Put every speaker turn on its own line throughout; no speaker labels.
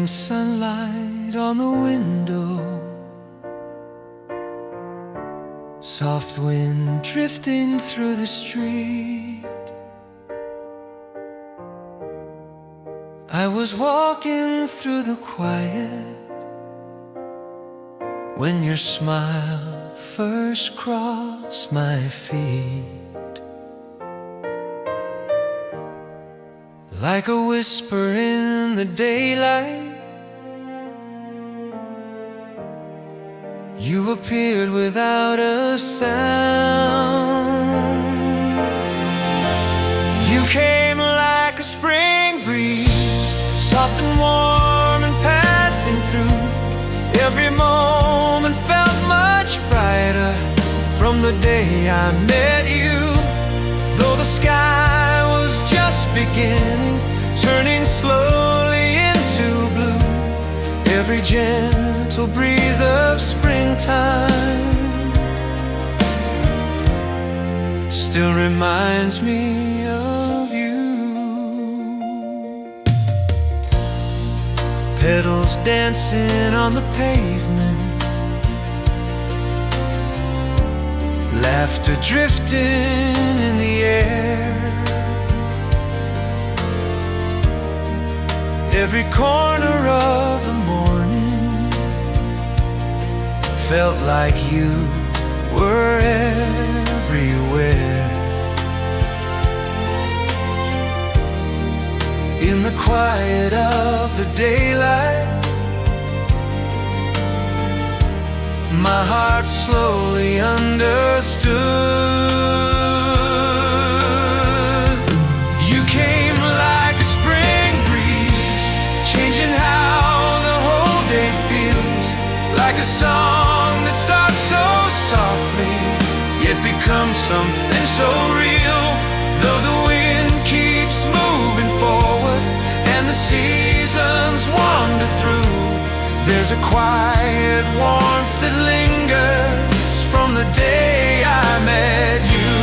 sunlight on the window, soft wind drifting through the street. I was walking through the quiet when your smile first crossed my feet. Like a whisper in the daylight, you appeared without a sound. You came like a spring breeze, soft and warm and passing through. Every moment felt much brighter from the day I met you. Though the sky was just beginning, turning slowly into blue, every gentle breeze of springtime still reminds me of you. Petals dancing on the pavement, laughter drifting in the air. Every corner of the morning felt like you were everywhere. In the quiet of the daylight, my heart slowly understood. You came like a spring breeze, changing how the whole day feels. Like a song that starts so softly, yet becomes something so real. Though the wind keeps moving forward and the seasons wander through, there's a quiet warmth that lingers from the day I met you.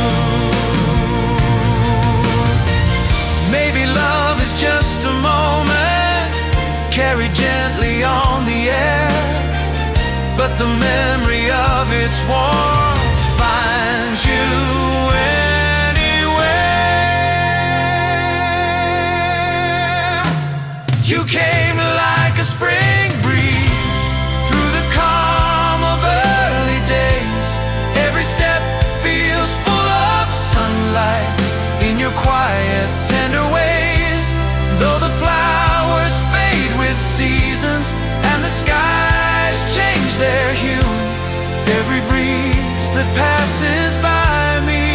Maybe love is just a moment, carried gently on the air, but the memory of its warmth finds you anywhere. You came like a spring breeze through the calm of early days. Every step feels full of sunlight in your quiet, tender ways. Though the flowers fade with seasons and the skies change their hue, every breeze that passes by me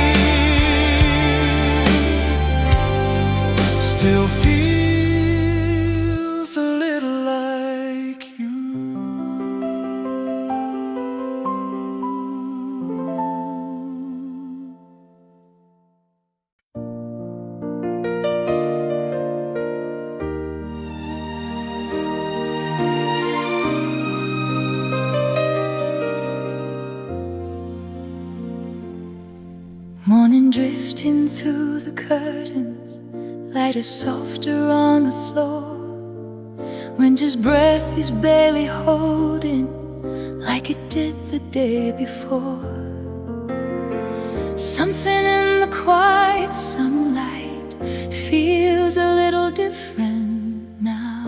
still feels a little like you. Morning drifting through the curtains, light is softer on the floor. Winter's breath is barely holding like it did the day before. Something in the quiet sunlight feels a little different now.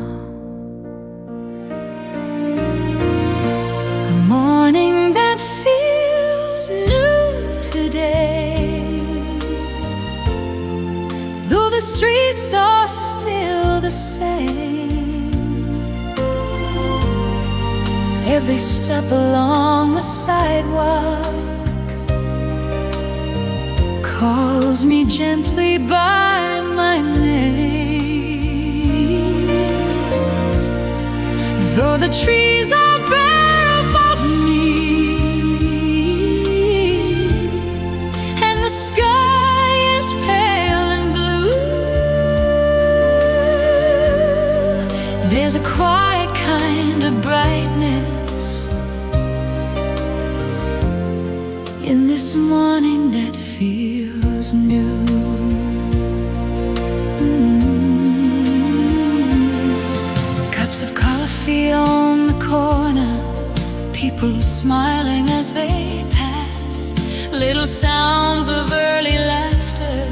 A morning that feels new today. Though the streets are still the same, every step along the sidewalk calls me gently by my name. Though the trees are bare above me and the sky is pale and blue, there's a quiet kind of brightness in this morning that feels new. Cups of coffee coffee on the corner, people smiling as they pass, little sounds of early laughter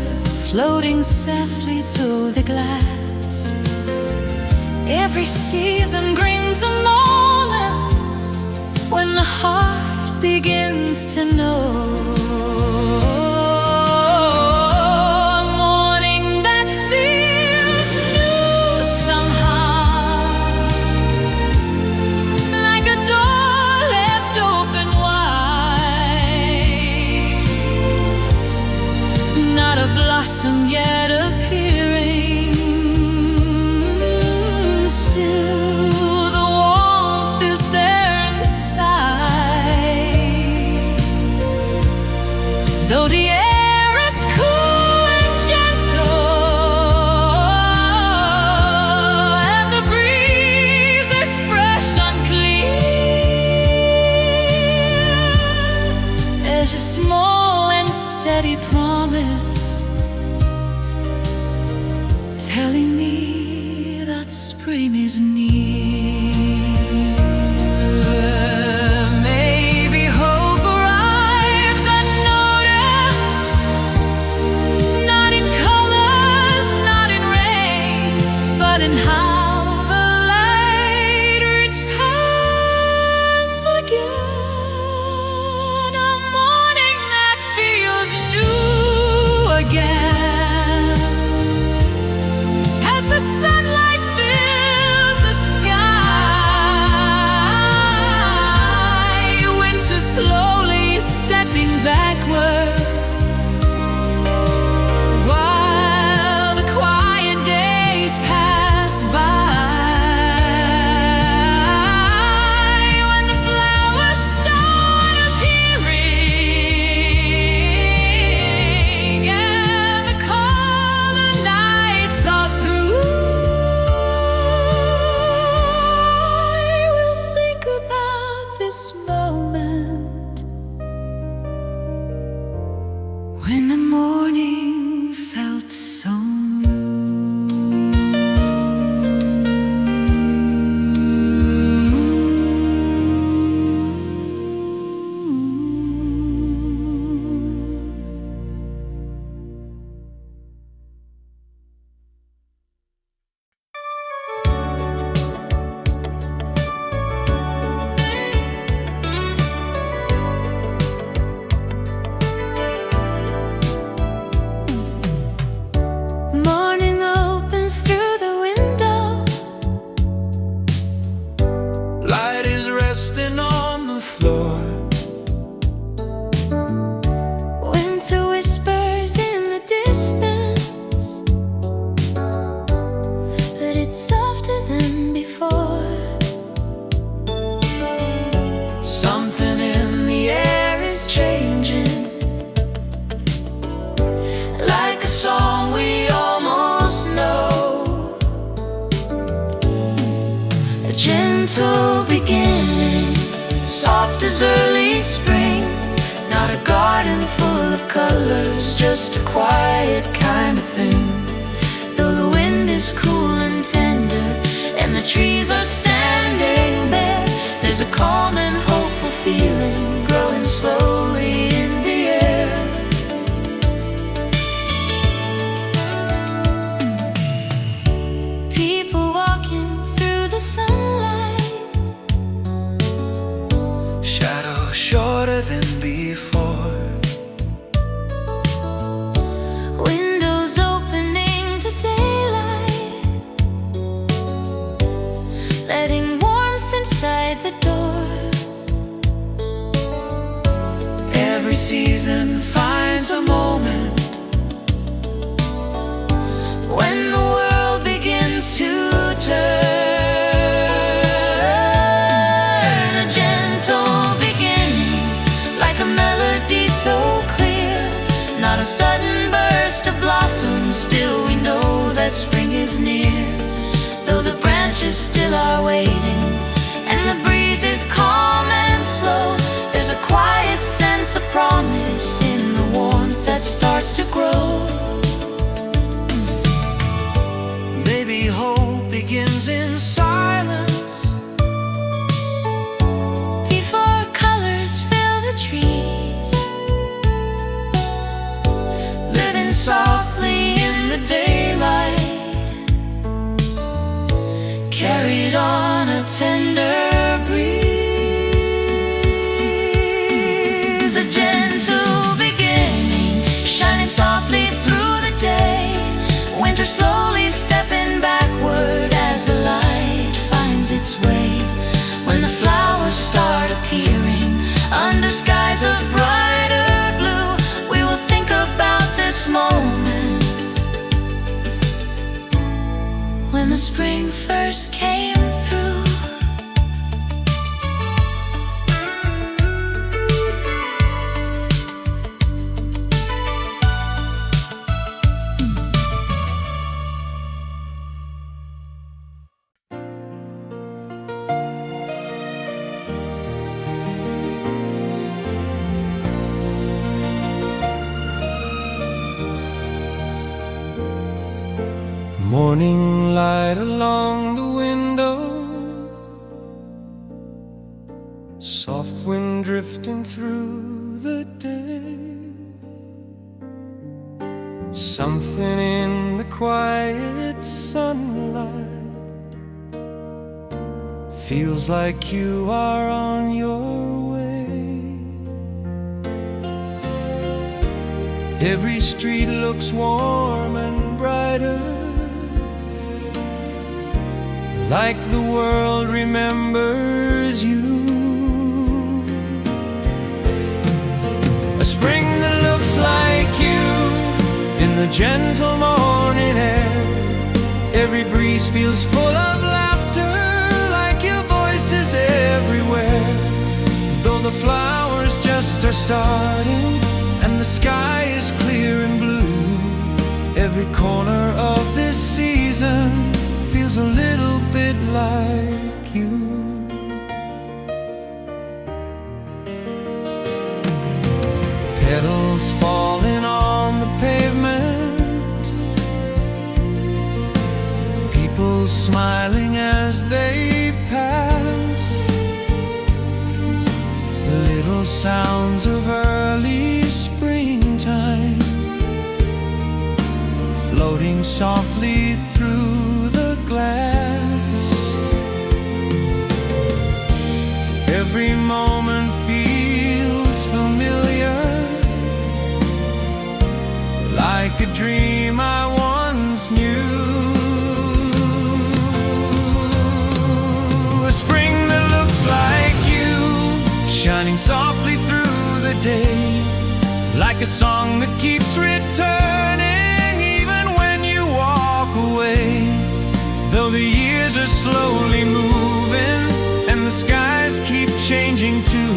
floating softly through the glass. Every season brings a moment when the heart begins to know. Blossom yet appearing, still the warmth is there inside. Though the air is cool and gentle, and the breeze is fresh and clear, there's a small and steady promise telling me that spring is near. Maybe hope arrives unnoticed, not in colors, not in rain, but in how the light returns again. A morning that feels new again. The sunlight fills the sky, winter slowly stepping backward, while the quiet days pass by. When the flowers start appearing and the colder nights are through, this moment when the morning felt so gentle beginning, soft as early spring. Not a garden full of colors, just a quiet kind of thing. Though the wind is cool and tender, and the trees are standing bare, there's a calm and hopeful feeling growing slowly in the air. People walking through the sunlight, shadows shorter than before, windows opening to daylight, letting warmth inside the door. Every season finds a moment when the world begins to turn. A gentle beginning, like a melody so clear. Not a sudden burst of blossoms, still we know that spring is near. Though the branches still are waiting, and the breeze is calm and slow, there's a quiet sense of promise in the warmth that starts to grow. Maybe hope begins in silence, when the spring first came through.
Morning light along the window, soft wind drifting through the day. Something in the quiet sunlight feels like you are on your way. Every street looks warm and brighter, like the world remembers you. A spring that looks like you in the gentle morning air. Every breeze feels full of laughter, like your voice is everywhere. Though the flowers just are starting and the sky is clear and blue, every corner of this season feels a little bit like you. Petals falling on the pavement, people smiling as they pass, little sounds of early springtime floating softly through the glass. Every moment feels familiar, like a dream I once knew. A spring that looks like you, shining softly through the day, like a song that keeps returning even when you walk away. Though the years are slowly moving and the skies keep changing too,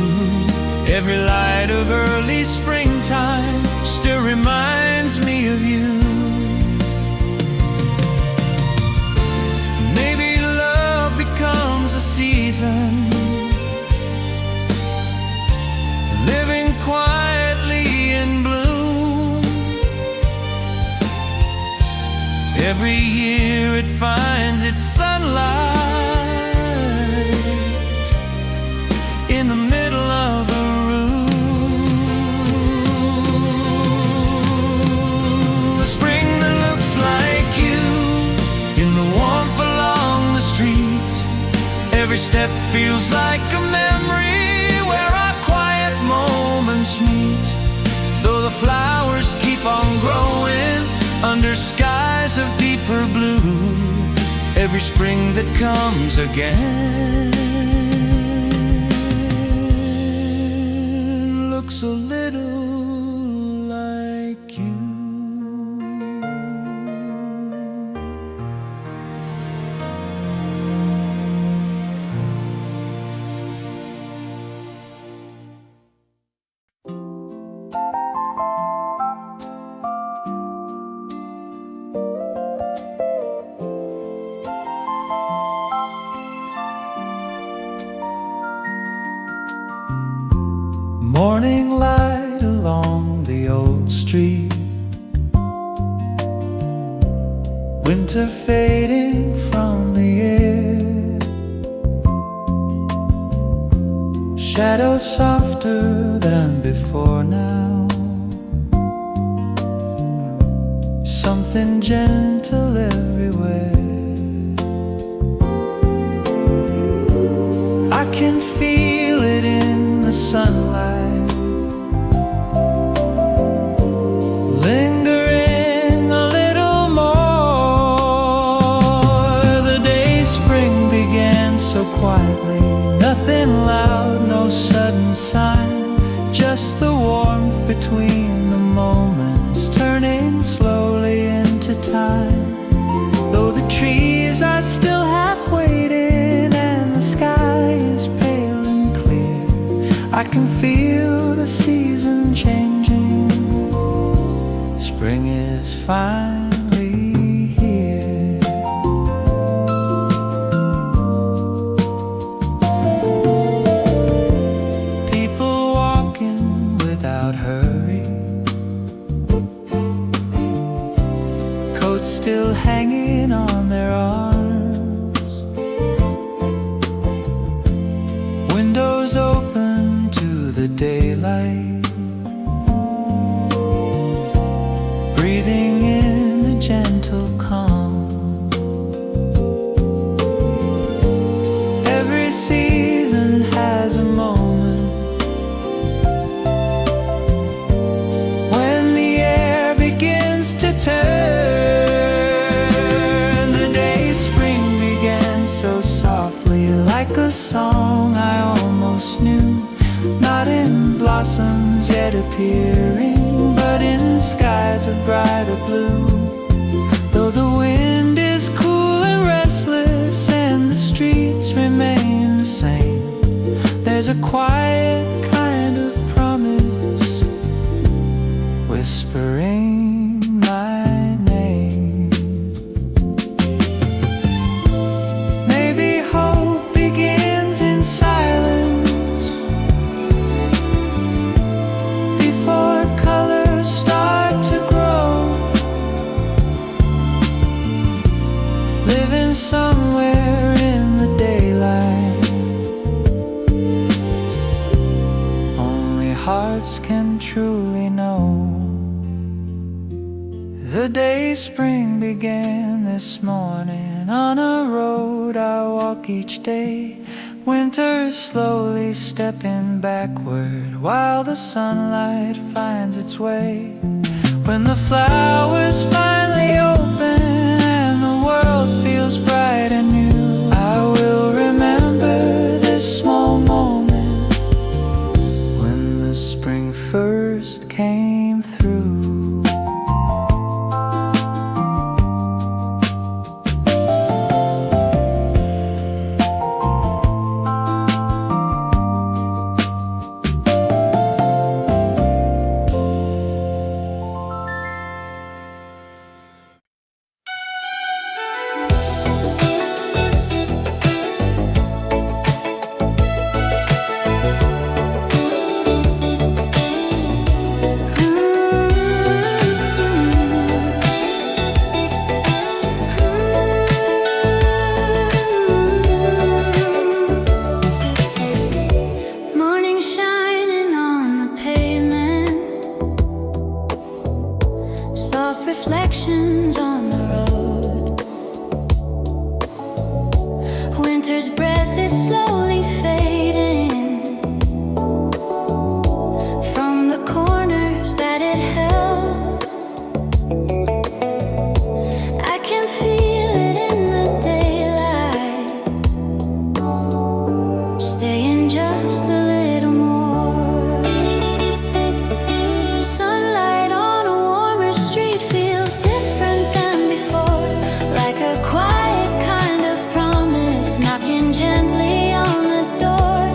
every light of early springtime still reminds me of you. Maybe love becomes a season, living quietly in bloom. Every year it finds its sunlight in the middle of a room. A spring that looks like you in the warmth along the street. Every step feels like a memory where our quiet moments meet. Though the flowers keep on growing under skies of deeper blue, every spring that comes again looks a little like you. Morning light along the old street, winter fading from the air, shadows softer than before now, something gentle everywhere. I can feel it in the sunlight, lingering a little more. The day spring began so quietly, nothing loud, no sudden sign, just the warmth between the moments turning slowly into time. Though the trees can feel the season changing. Spring is finally here. People walking without hurry, coats still hanging on their arms, windows open to the daylight, breathing in the gentle calm. Every season has a moment when the air begins to turn. The day spring began so softly, like a song I almost knew, not in blossoms yet appearing, but in skies of brighter blue. Though the wind is cool and restless and the streets remain the same, there's a quiet kind of promise whispering my name. Maybe hope begins in silence before colors start to grow. Living somewhere in the daylight, only hearts can truly know. The day spring began this morning on a road I walk each day. Winter is slowly stepping backward while the sunlight finds its way. When the flowers finally open and the world feels bright and new, I will remember this small moment when the spring first came through.
Morning shining on the pavement, soft reflections on the road. Winter's breath is slowly fading from the corners that it held. I can feel it in the daylight, staying just a little more. Sunlight on a warmer street feels different than before, like a quiet kind of promise knocking gently on the door.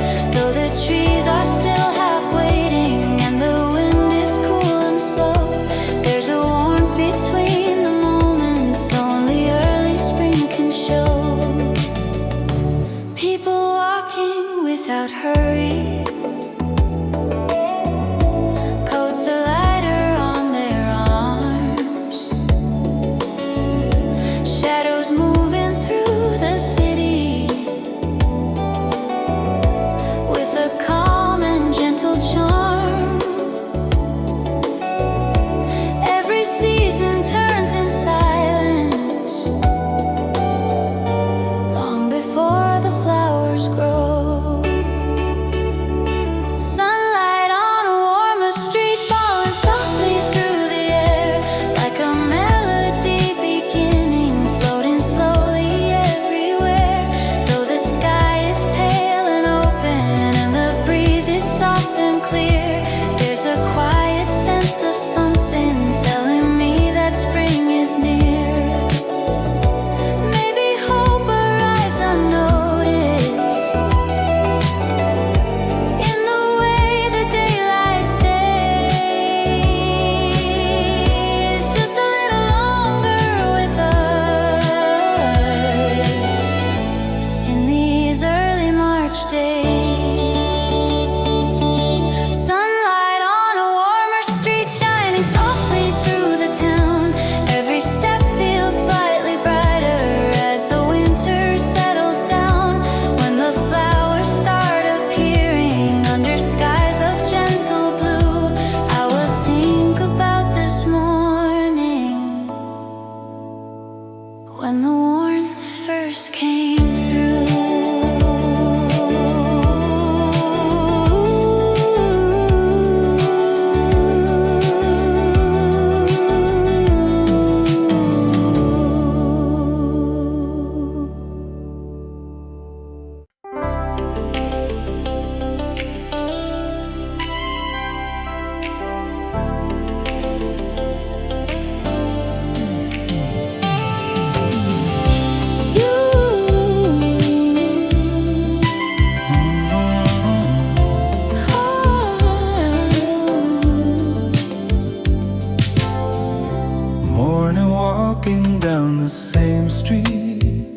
walking down the same street,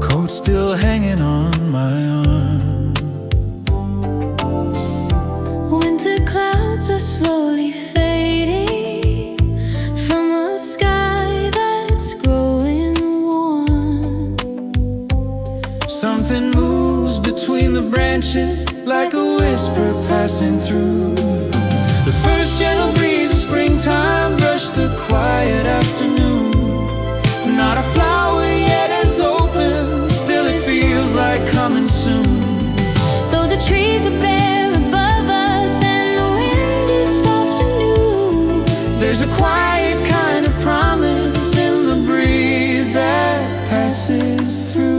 coat still hanging on my arm.
Winter clouds are slowly fading from a sky that's growing warm.
Something moves between the branches like a whisper passing through. The first gentle breeze of springtime brushed the quiet afternoon. Not a flower yet has opened, still it feels like coming soon.
Though the trees are bare above us and the wind is soft and new,
There's a quiet kind of promise in the breeze that passes through.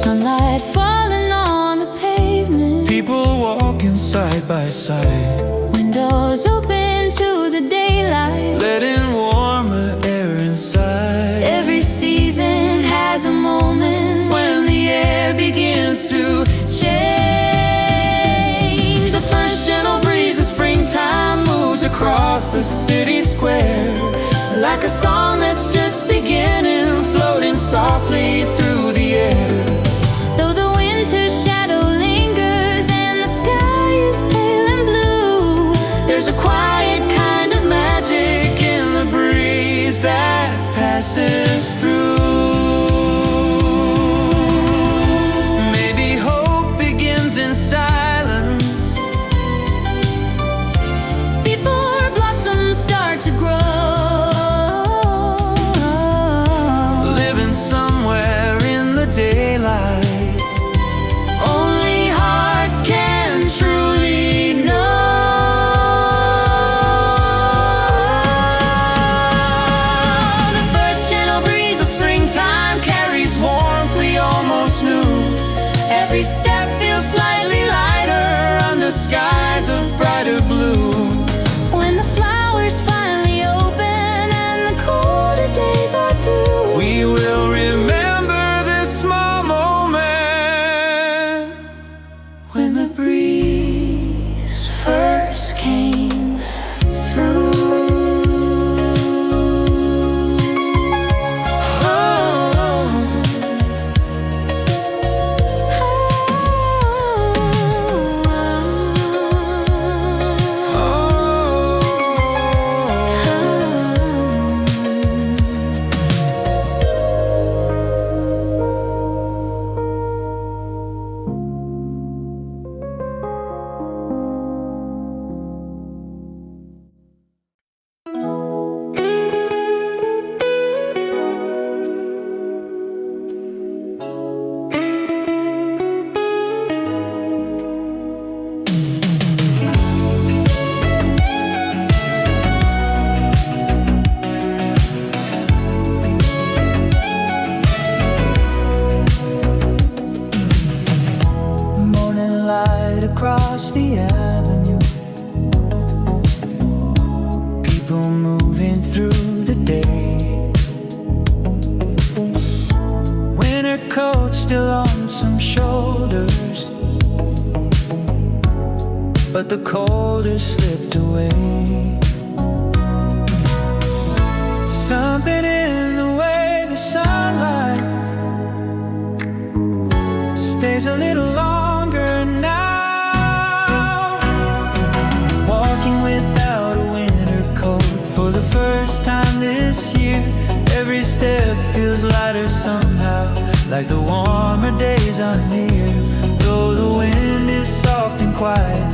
sunlight falling on the pavement,
People walking side by side,
windows open to the daylight.
letting warmer air inside.
Every season has a moment when the air begins to change. The first gentle breeze of springtime moves across the city square, like a song that's just beginning, floating softly through the air. Though the winter shadow lingers and the sky is pale and blue,
There's a quiet kind of magic in the breeze that passes through. Maybe hope begins in silence,
before blossoms start to grow.
living somewhere in the daylight.
Only hearts can truly know. The first gentle breeze of springtime carries warmth we almost knew. Every step feels slightly lighter under skies of brighter blue. When the flowers finally open and the colder days are through,
We will remember this small moment
when the breeze first came through.
Morning light across the avenue, people moving through the day. Winter coat still on some shoulders, but the cold has slipped away. Something in the way the sunlight stays a little longer now. Walking without a winter coat for the first time this year. Every step feels lighter somehow, like the warmer days are near. Though the wind is soft and quiet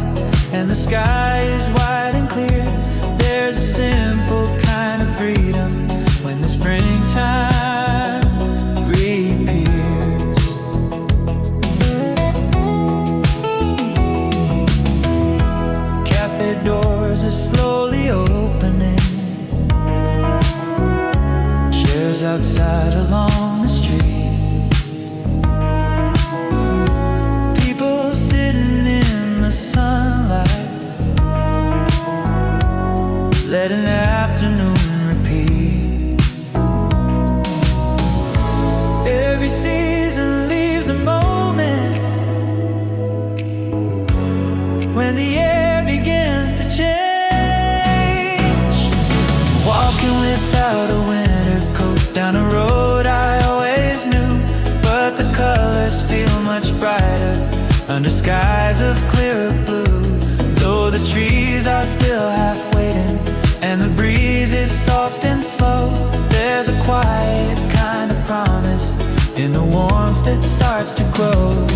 and the sky is wide and clear, there's a simple kind of freedom when the springtime reappears. Cafe doors are slowly opening, chairs outside along the street, people sitting in the sunlight, let an afternoon repeat. Every season leaves a moment when the air begins to change. Walking without a winter coat down a road I always knew, but the colors feel much brighter under skies of clearer blue. Though the trees are still half waiting and the breeze is soft and slow, there's a quiet kind of promise in the warmth that starts to grow.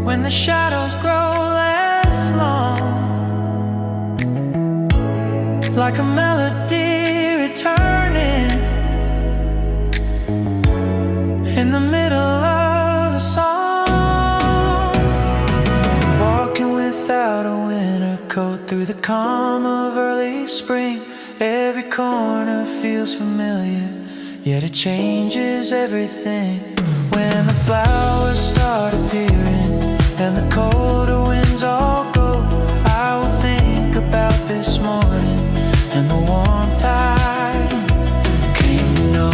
When the shadows grow less long, like a melody returning in the middle of a song. Walking without a winter coat through the calm of early spring, every corner feels familiar, yet it changes everything. When the flowers start appearing and the colder winds all go, I will think about this morning and the warmth I came to know.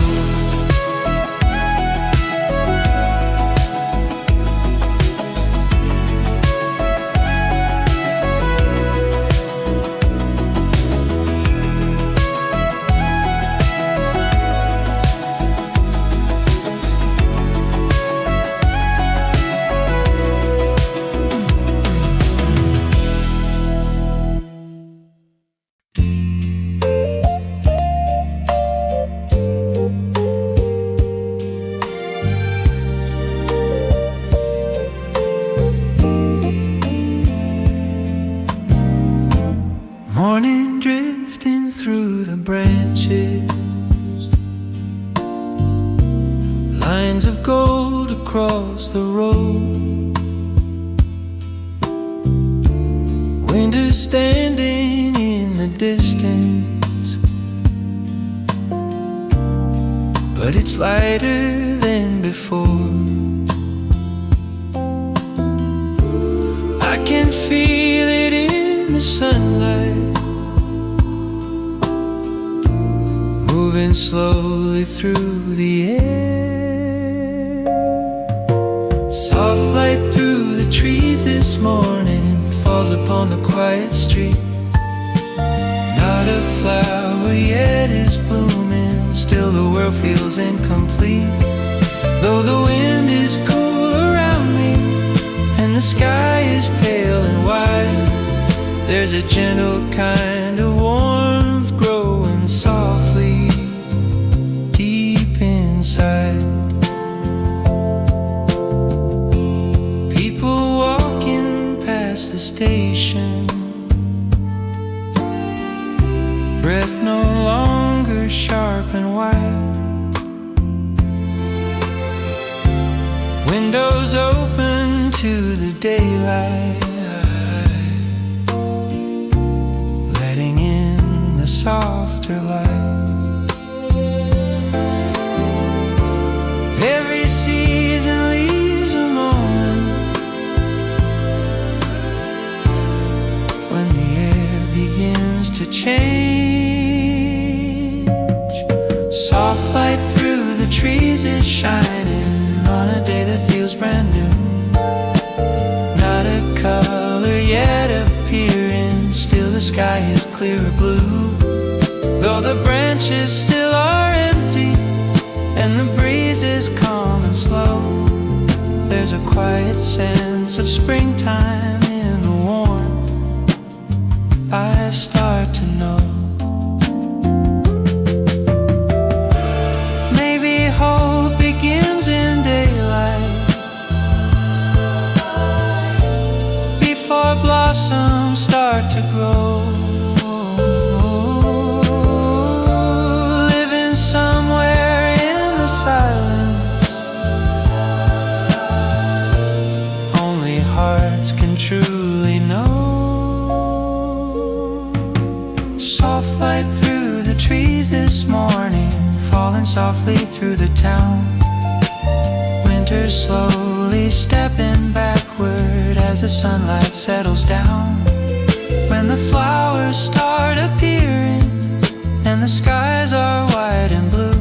Morning drifting through the branches, lines of gold across the road. Winter standing in the distance, but it's lighter than before. I can feel it in the sunlight, moving slowly through the air. Soft light through the trees this morning falls upon the quiet street. Not a flower yet is blooming, still the world feels incomplete. Though the wind is cool around me and the sky is pale and white, there's a gentle kind of warmth growing softly deep inside. People walking past the station, breath no longer sharp and wide. Windows open to the daylight, letting in the softer light. Every season leaves a moment when the air begins to change. Soft light through the trees is shining on a day that feels brand new. Not a color yet appearing, still the sky is clearer blue. Though the branches still are empty and the breeze is calm and slow, there's a quiet sense of springtime in the warmth I start to know. Maybe hope begins in daylight, before blossoms start to grow. Living somewhere in the silence, only hearts can truly know. breeze this morning, falling softly through the town. Winter's slowly stepping backward as the sunlight settles down. When the flowers start appearing and the skies are white and blue,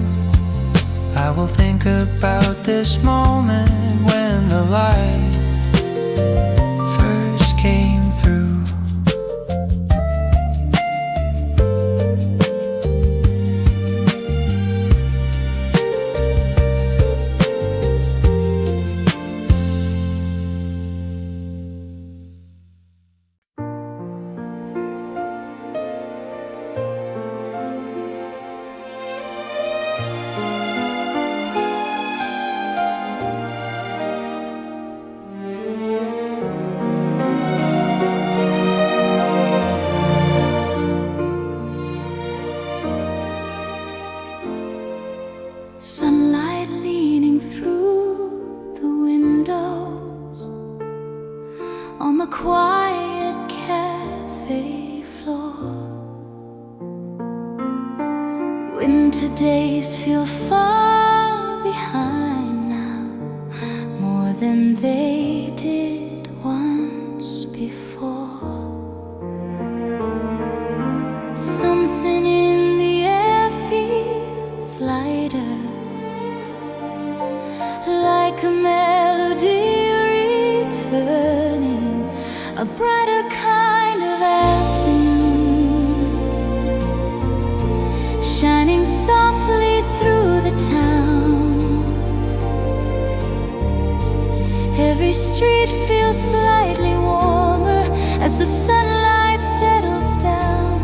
I will think about this moment when the light first came through.
Sunlight leaning through the windows on the quiet cafe floor. Winter days feel far behind now, more than they did once before. Something in the air feels lighter, like a melody returning, a brighter kind of afternoon, shining softly through the town. Every street feels slightly warmer as the sunlight settles down,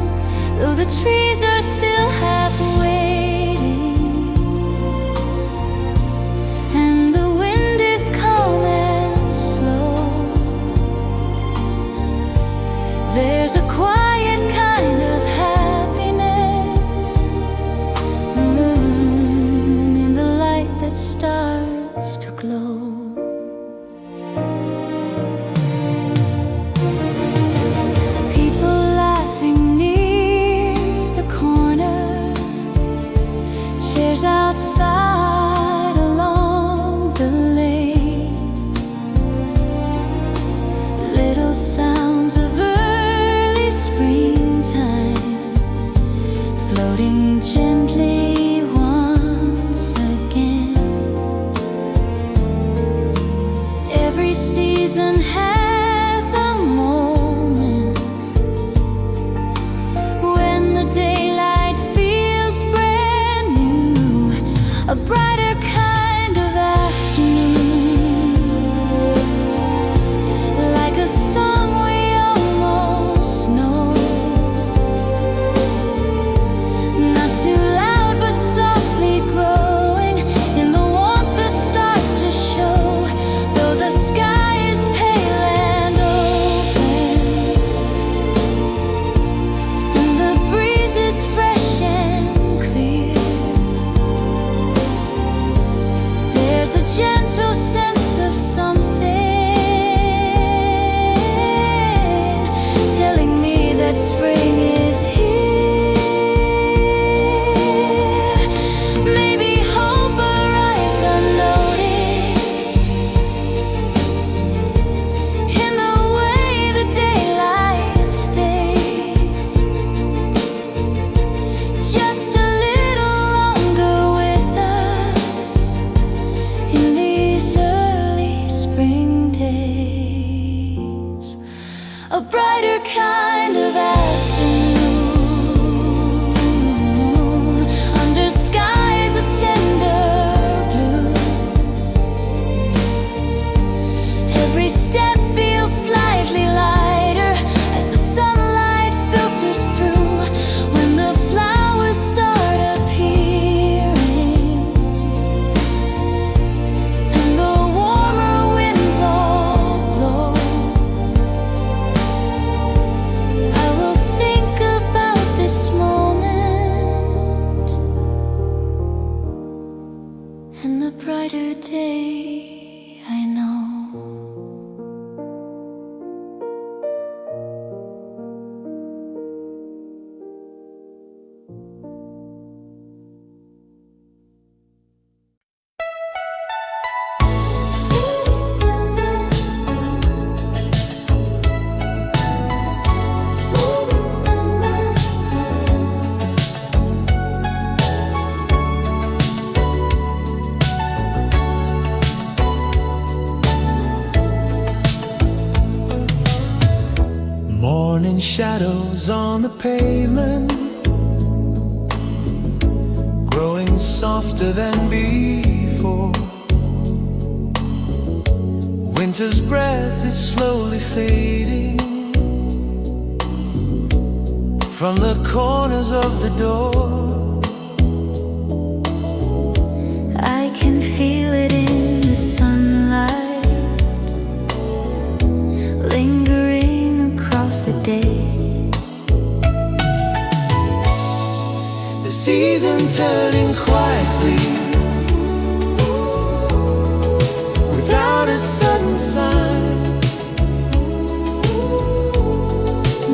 though the trees are still half waiting, and the wind is calm and slow. There's a quiet kind of happiness in the light that starts to glow. People laughing near the corner, chairs outside along the lane, little sounds of early springtime floating gently once again. Every season has a moment when the daylight feels brand new, a brighter kind of afternoon, like a song we almost know, not too loud but softly growing in the warmth that starts to show, though the sky is pale and open and the breeze is fresh and clear. There's a gentle sense of something telling me that spring is here. Maybe hope arrives unnoticed in the way the daylight stays just a little longer with us in these early spring days, a brighter kind of afternoon under skies of tender blue. Every step feels slightly lighter as the sunlight filters through when the flowers start appearing and the warmer winds all blow. I will think
Morning shadows on the pavement, growing softer than before. Winter's breath is slowly fading from the corners of the door.
I can feel it in the sunlight, lingering across the day.
The season turning quietly, without a sudden sign.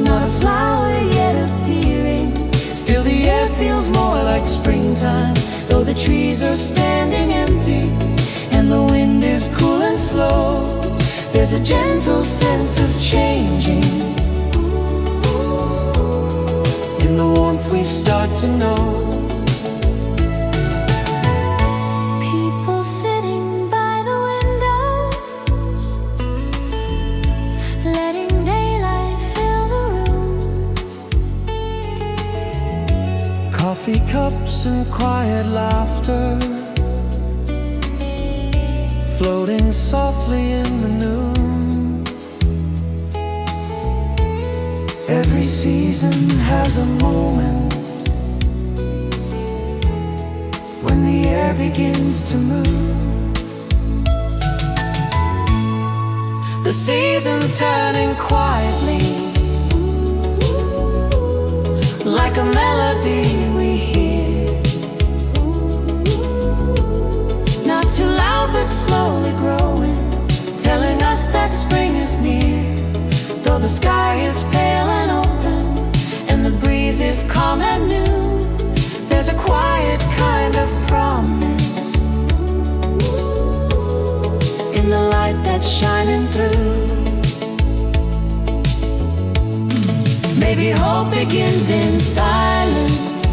Not a flower yet appearing,
Still the air feels more like springtime,
though the trees are standing empty and the wind is cool and slow. There's a gentle sense of changing
in the warmth we start to know.
People sitting by the windows, letting daylight fill the room.
Coffee cups and quiet laughter, floating softly in the noon. Every season has a moment when the air begins to move.
The season turning quietly, like a melody we hear, not too loud but slowly growing, telling us that spring is near. Though the sky is pale and open and the breeze is calm and new, there's a quiet kind of promise in the light that's shining through. Maybe hope begins in silence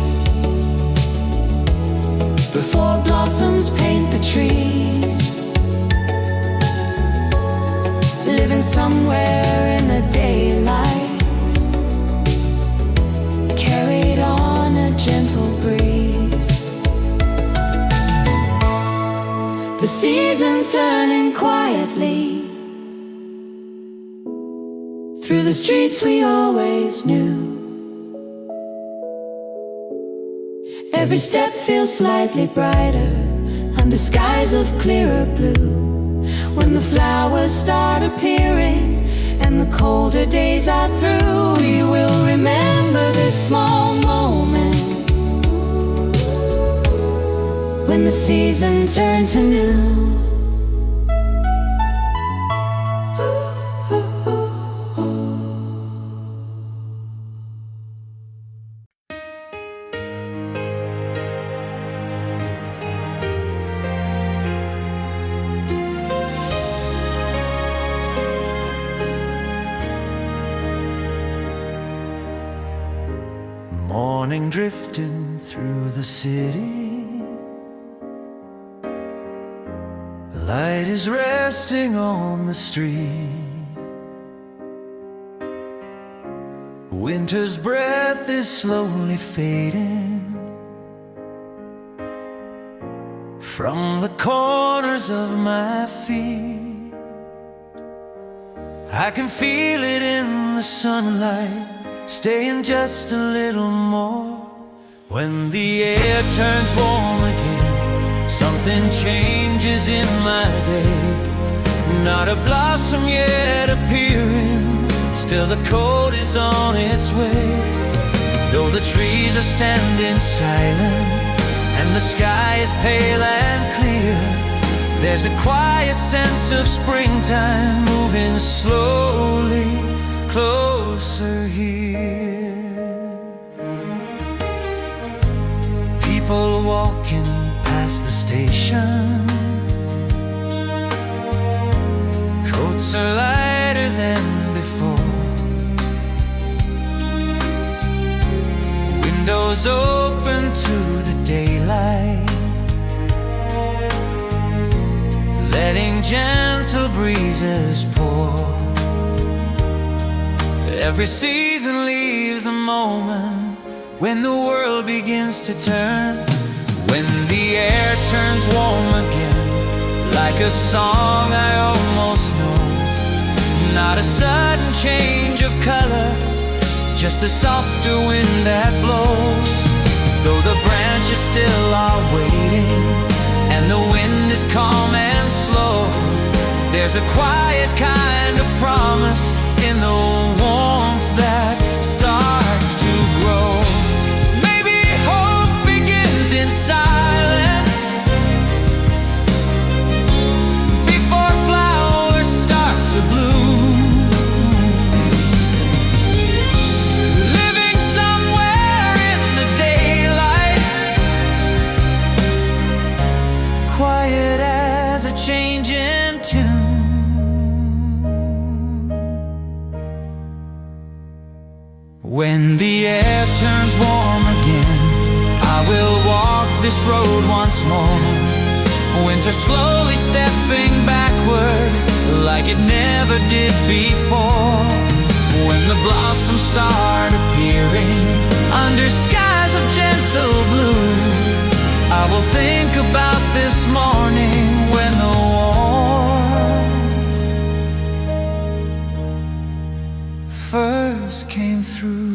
before blossoms paint the trees. Living somewhere in the daylight, carried on a gentle breeze. The season turning quietly through the streets we always knew. Every step feels slightly brighter under skies of clearer blue. When the flowers start appearing and the colder days are through, we will remember this small moment when the season turns anew.
Morning drifting through the city, light is resting on the street. Winter's breath is slowly fading from the corners of my feet. I can feel it in the sunlight, staying just a little more. When the air turns warm again, something changes in my day. Not a blossom yet appearing, still the cold is on its way. Though the trees are standing silent and the sky is pale and clear, there's a quiet sense of springtime moving slowly closer here. People walking past the station, coats are lighter than before. Windows open to the daylight, letting gentle breezes pour. Every season leaves a moment when the world begins to turn, when the air turns warm again, like a song I almost know. Not a sudden change of color, just a softer wind that blows. Though the branches still are waiting, and the wind is calm and slow, there's a quiet kind of promise in the warmth that starts to grow. Maybe hope begins in silence before flowers start to bloom. Living somewhere in the daylight, quiet as a changing tune. When the air turns warm again, I will walk this road once more. Winter slowly stepping backward, like it never did before. When the blossoms start appearing under skies of gentle blue, I will think about this morning when the warmth first came through.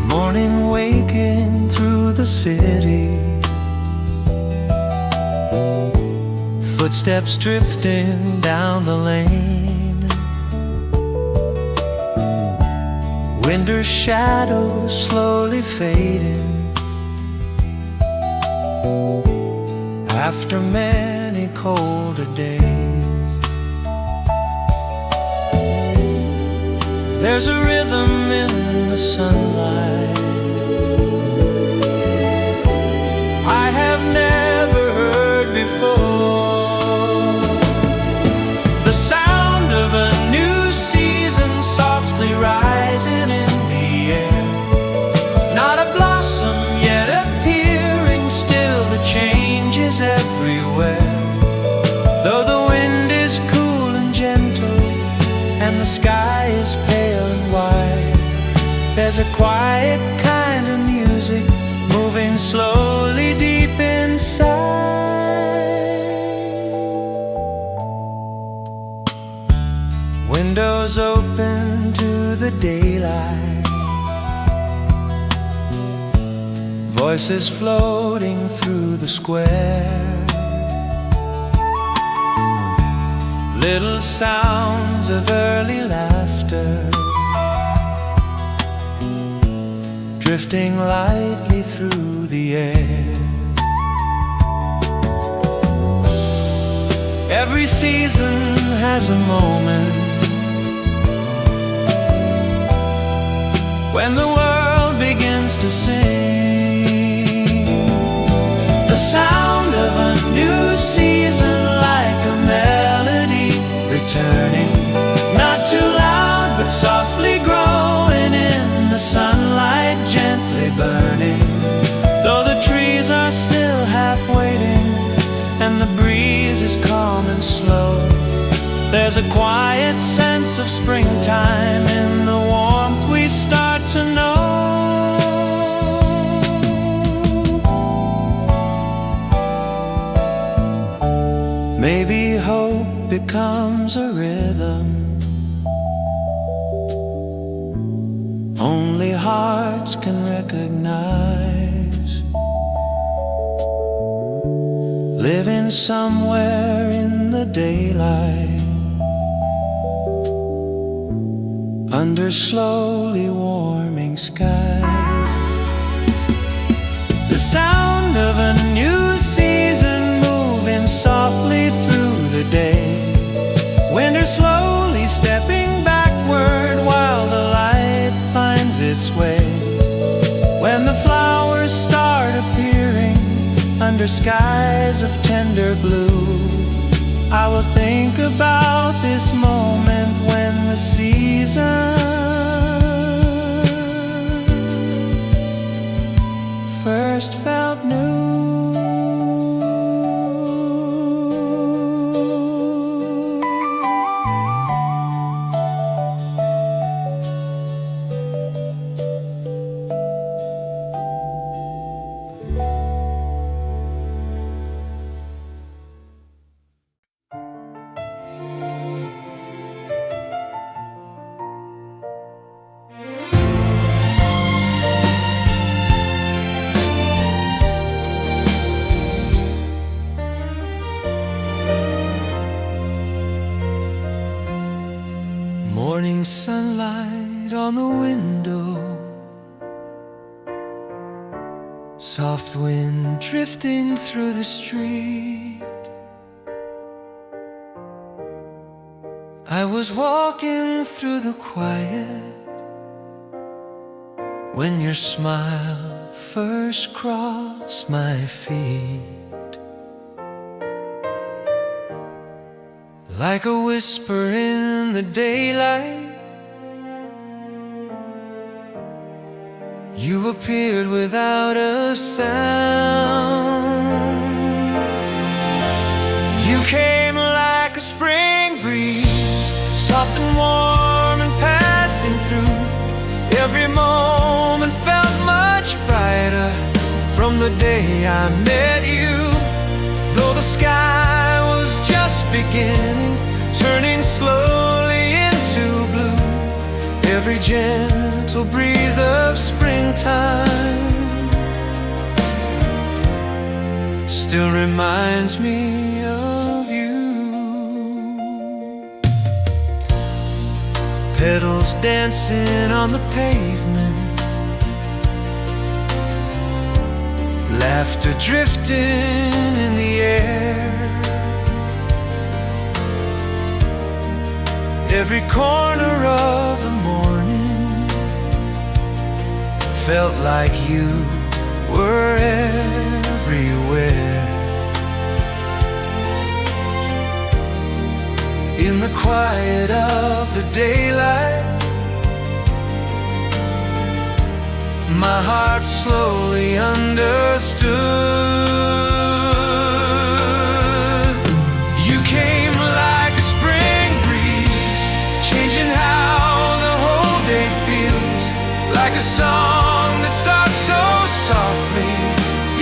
Morning waking through the city, footsteps drifting down the lane, winter shadows slowly fading after many colder days. There's a rhythm in the sunlight I have never heard before. The sound of a new season softly rising in the air. Not a blossom yet appearing, still the change is everywhere. Though the wind is cool and gentle, and the sky is pale and white, there's a quiet kind of music moving slowly deep inside. Windows open to the daylight, voices floating through the square, little sounds of early laughter drifting lightly through the air. Every season has a moment when the world begins to sing. The sound of a new season, like a melody returning, not too loud but softly growing in the sunlight, gently burning. Though the trees are still half waiting and the breeze is calm and slow, there's a quiet sense of springtime in the warmth we start to know. Maybe hope becomes a rhythm only hearts can recognize, living somewhere in the daylight, under slowly warming skies. The sound of a new season moving softly through the day, You're slowly stepping backward while the light finds its way. When the flowers start appearing under skies of tender blue, I will think about this moment when the season first felt new.
Morning sunlight on the window, soft wind drifting through the street. I was walking through the quiet when your smile first crossed my feet. Like a whisper in the daylight, you appeared without a sound. You came like a spring breeze, soft and warm and passing through. Every moment felt much brighter from the day I met you. Though the sky was just beginning, turning slowly into blue, every gentle breeze of springtime still reminds me of you. Petals dancing on the pavement, laughter drifting in the air. Every corner of the morning felt like you were everywhere. In the quiet of the daylight, my heart slowly understood. You came like a spring breeze, changing how the whole day feels. Like a song that starts so softly,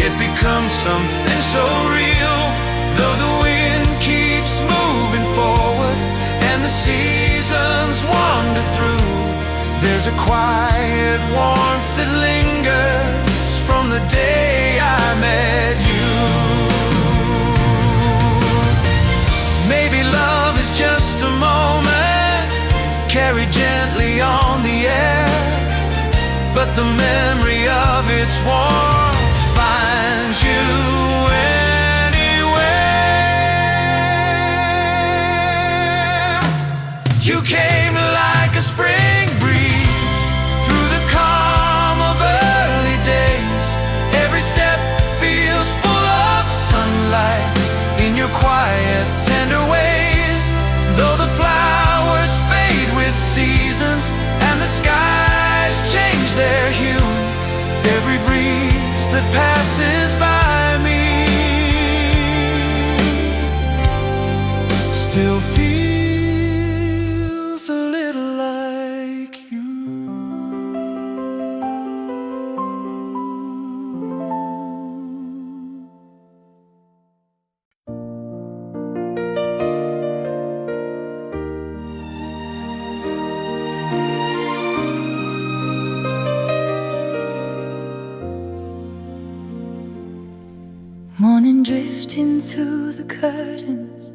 yet becomes something so real. Though the wind keeps moving forward and the seasons wander through, there's a quiet warmth that lingers from the day I met you. Maybe love is just a moment carried gently on the air, but the memory of its warmth finds you anywhere. You came like a spring breeze through the calm of early days. Every step feels full of sunlight in your quiet, tender ways. Though the flowers fade with seasons and the skies change their hue, every breeze that passes by me still feels a little like you.
Morning drifting through the curtains,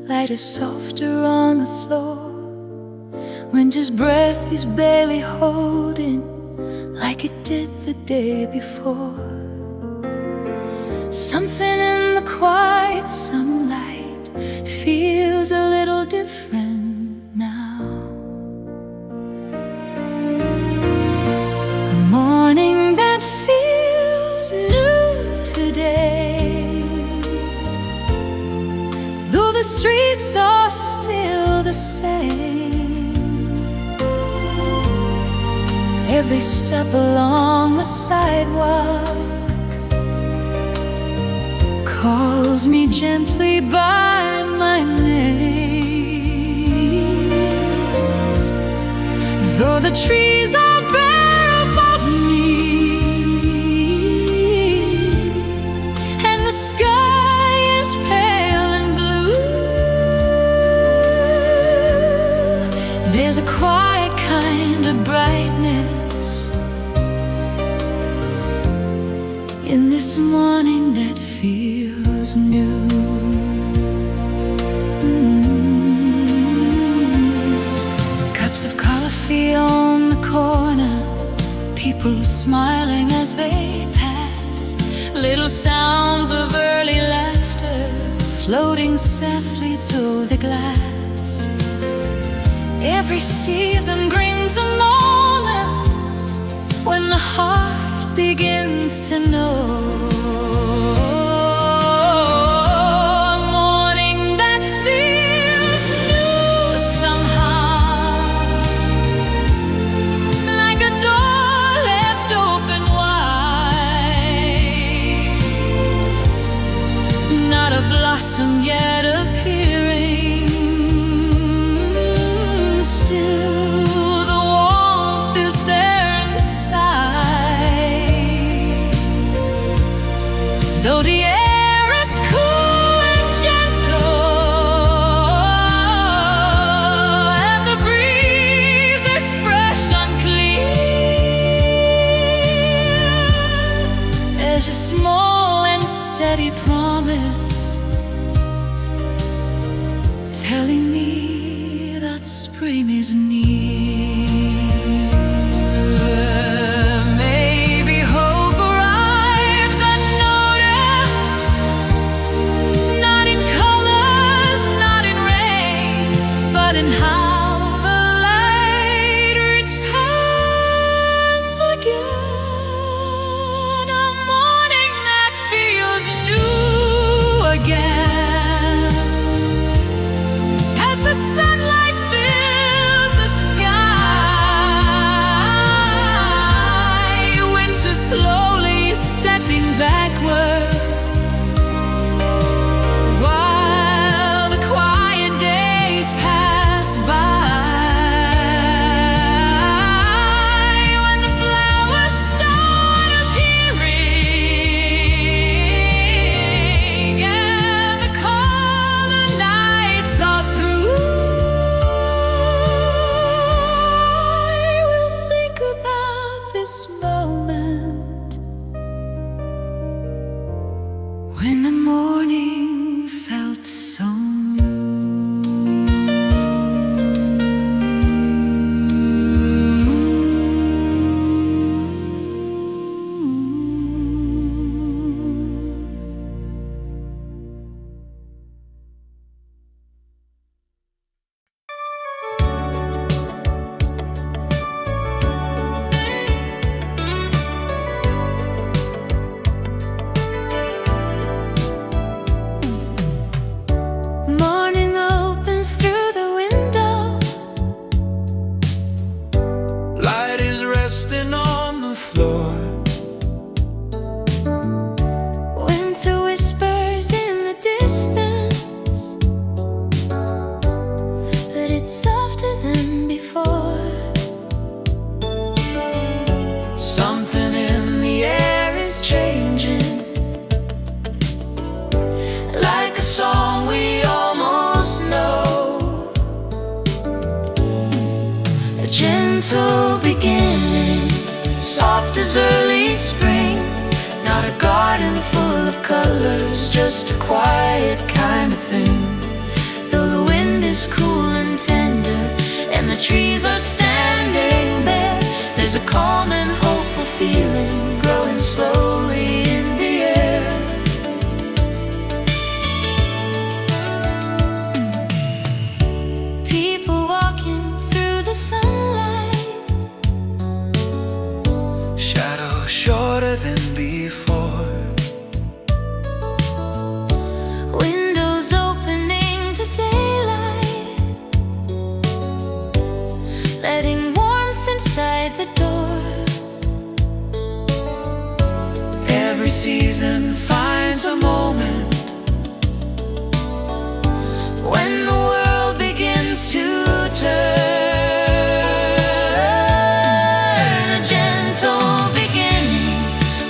light is softer on the floor. When just breath is barely holding, like it did the day before. Something in the quiet sunlight feels a little different streets are still the same. Every step along the sidewalk calls me gently by my name. Though the trees are bare above me and the sky is pale and blue, there's a quiet kind of brightness in this morning that feels new. Cups of coffee on the corner, people smiling as they pass, little sounds of early laughter floating softly through the glass. Every season brings a moment when the heart begins to know. A morning that feels new somehow, like a door left open wide, not a blossom yet appearing, still the warmth is there inside. Though the air is cool and gentle and the breeze is fresh and clear, there's a small and steady promise telling me that spring is near. Maybe hope arrives unnoticed, not in colors, not in rain, but in how the light returns again. A morning that feels new again, as the sunlight fills the sky, winter slowly stepping backward, while the quiet days pass by. When the flowers start appearing and the colder nights are through, I will think about this moment when the morning felt so morning opens through the window.
Light is resting on the floor.
Winter whispers in the distance, but it's softer than before.
Something in the air is changing,
Like a song we almost know, a gentle beginning, soft as early spring. Not a garden full of colors, just a quiet kind of thing. Though the wind is cool and tender and the trees are standing bare, there's a calm and hopeful feeling growing slowly in the air. People walking through the sunlight,
shadow shorter than before.
windows opening to season finds a moment when the world begins to turn. A gentle beginning,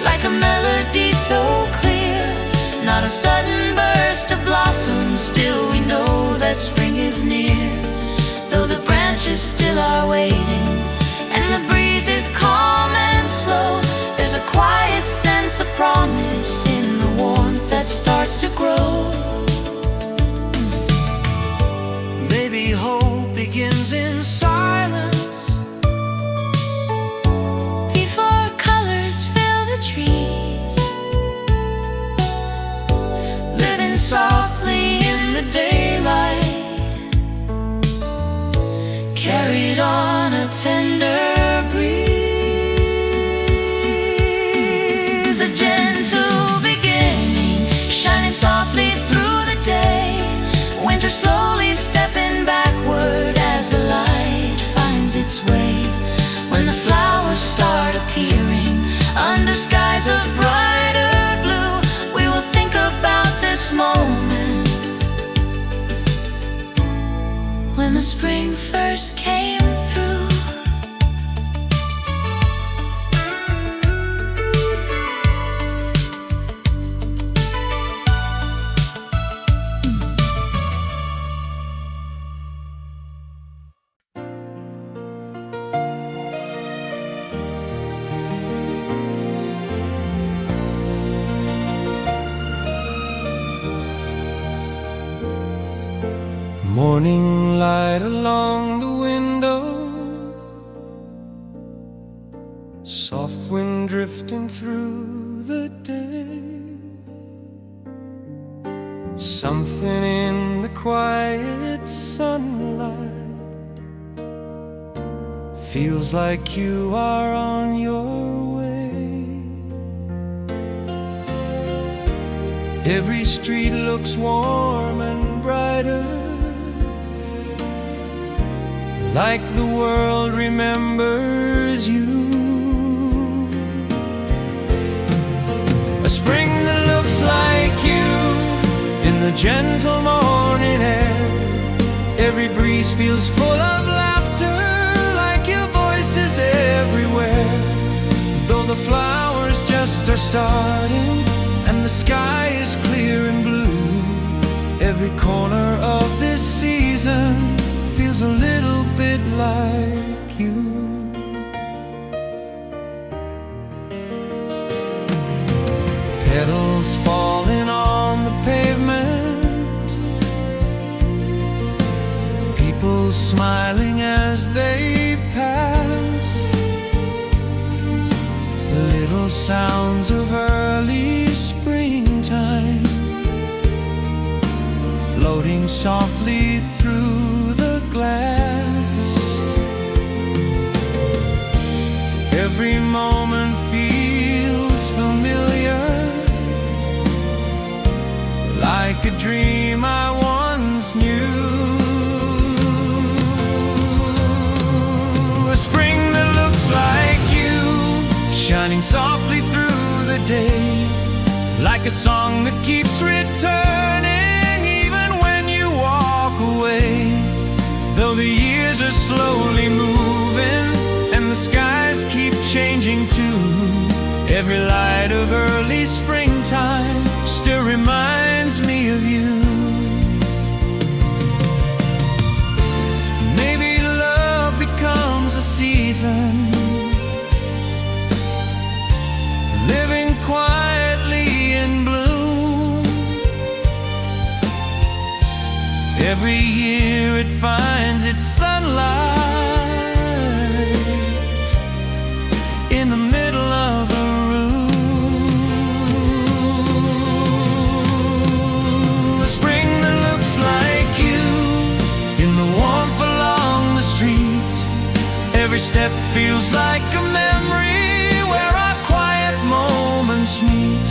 like a melody so clear, not a sudden burst of blossom. Still we know that spring is near, though the branches still are waiting and the breeze is calm and slow. There's a quiet sense of promise in the warmth that starts to grow.
Maybe hope begins in silence,
before colors fill the trees, living softly in the daylight, carried on a tender breeze. A gentle beginning, shining softly through the day, winter slowly stepping backward as the light finds its way. When the flowers start appearing under skies of brighter blue, we will think about this moment when the spring first came through.
morning light along the window, soft wind drifting through the day. Something in the quiet sunlight feels like you are on your way. Every street looks warm and brighter, like the world remembers you. A spring that looks like you in the gentle morning air. Every breeze feels full of laughter, like your voice is everywhere. Though the flowers just are starting and the sky is clear and blue, every corner of this season feels a little bit like you. Petals falling on the pavement, people smiling as they pass, little sounds of early springtime floating softly through the glass. Every moment feels familiar, like a dream I once knew. A spring that looks like you, shining softly through the day, like a song that keeps returning even when you walk away. Though the years are slowly moving and the skies keep changing too, every light of early springtime still reminds me of you. Maybe love becomes a season, living quietly in bloom. Every year it finds its sunlight in the middle of a room. A spring that looks like you in the warmth along the street. Every step feels like a memory where our quiet moments meet.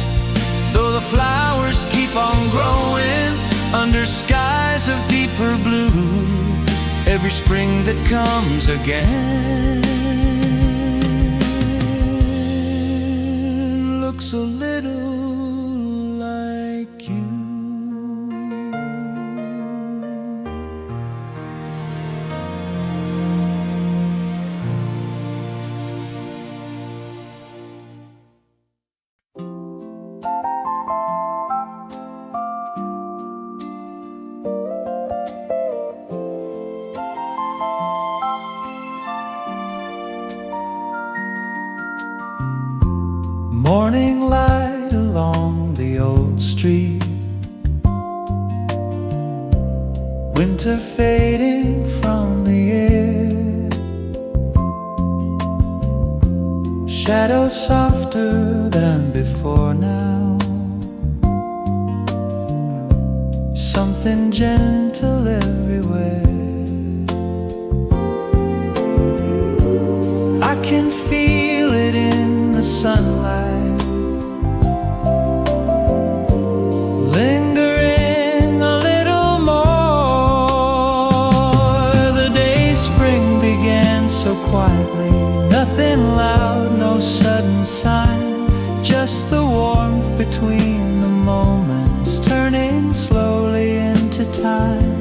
Though the flowers keep on growing under skies of deeper blue, every spring that comes again looks a little morning light along the old street, winter fading from the air, shadows softer than before now, something gentle everywhere. I can feel it in the sunlight, lingering a little more. The day spring began so quietly, nothing loud, no sudden sign, just the warmth between the moments, turning slowly into time.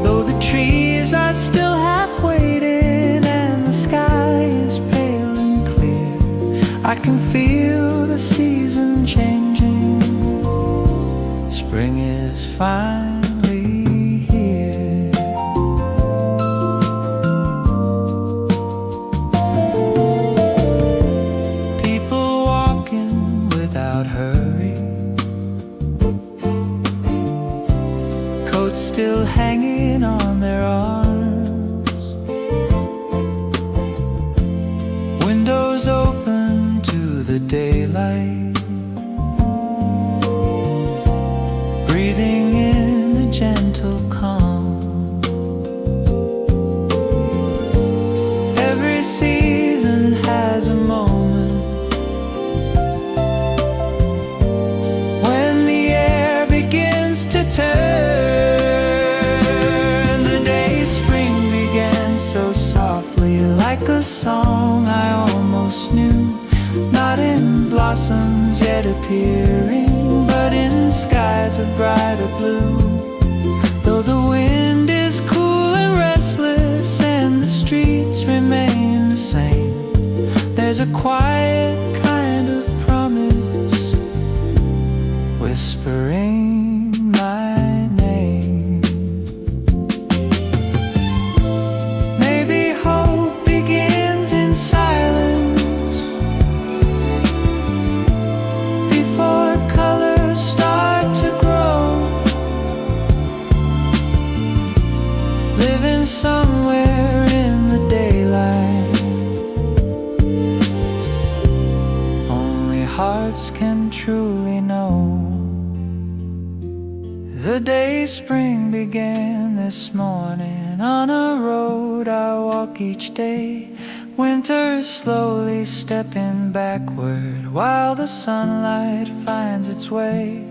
Though the trees are still half waiting and the sky is pale and clear, I can feel the season changing. Spring is finally here. People walking without hurry, coats still hanging on their arms, windows open to the daylight, breathing in the gentle calm. Every season has a moment when the air begins to turn. The day spring began so softly, like a song I almost knew, not in blossoms yet appearing, but in skies of brighter blue. Though the wind is cool and restless and the streets remain the same, there's a quiet kind of promise whispering my name. Maybe hope begins in silence before colors start to grow, living somewhere in the daylight. Only hearts can truly know. The day spring began this morning on a road I walk each day. Winter slowly stepping backward while the sunlight finds its way.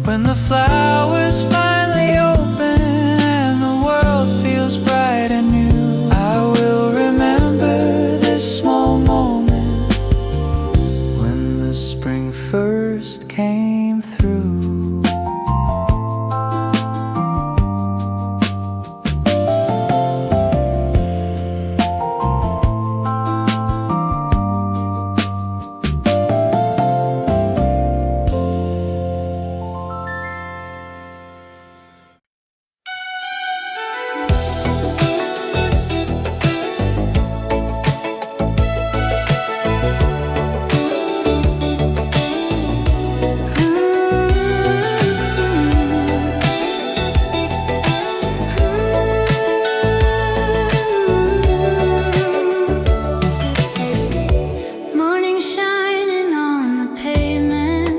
When the flowers finally open and the world feels bright and new, I will remember this small moment when the spring first came through.
Morning shining on the pavement,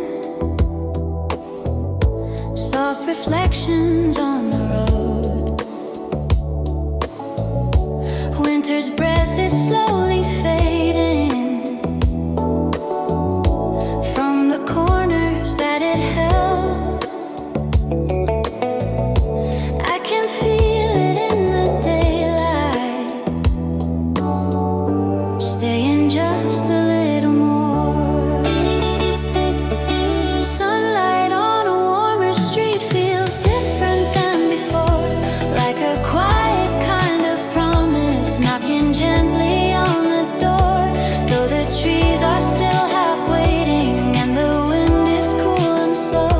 soft reflections on the road. Winter's breath is slowly fading from the corners that it held. I can feel it in the daylight, staying just a little more. Sunlight on a warmer street feels different than before, like a quiet kind of promise knocking gently on the door. Though the trees are still half waiting and the wind is cool and slow,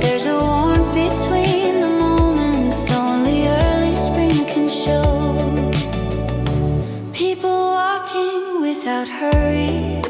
there's a warmth between the moments only early spring can show. People walking without hurry,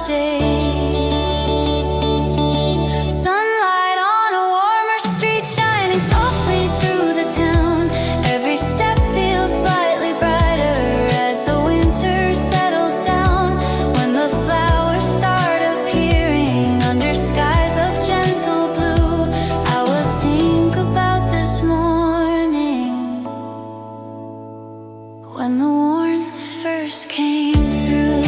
days. Sunlight on a warmer street, shining softly through the town. Every step feels slightly brighter as the winter settles down. When the flowers start appearing under skies of gentle blue, I will think about this morning when the warmth first came through.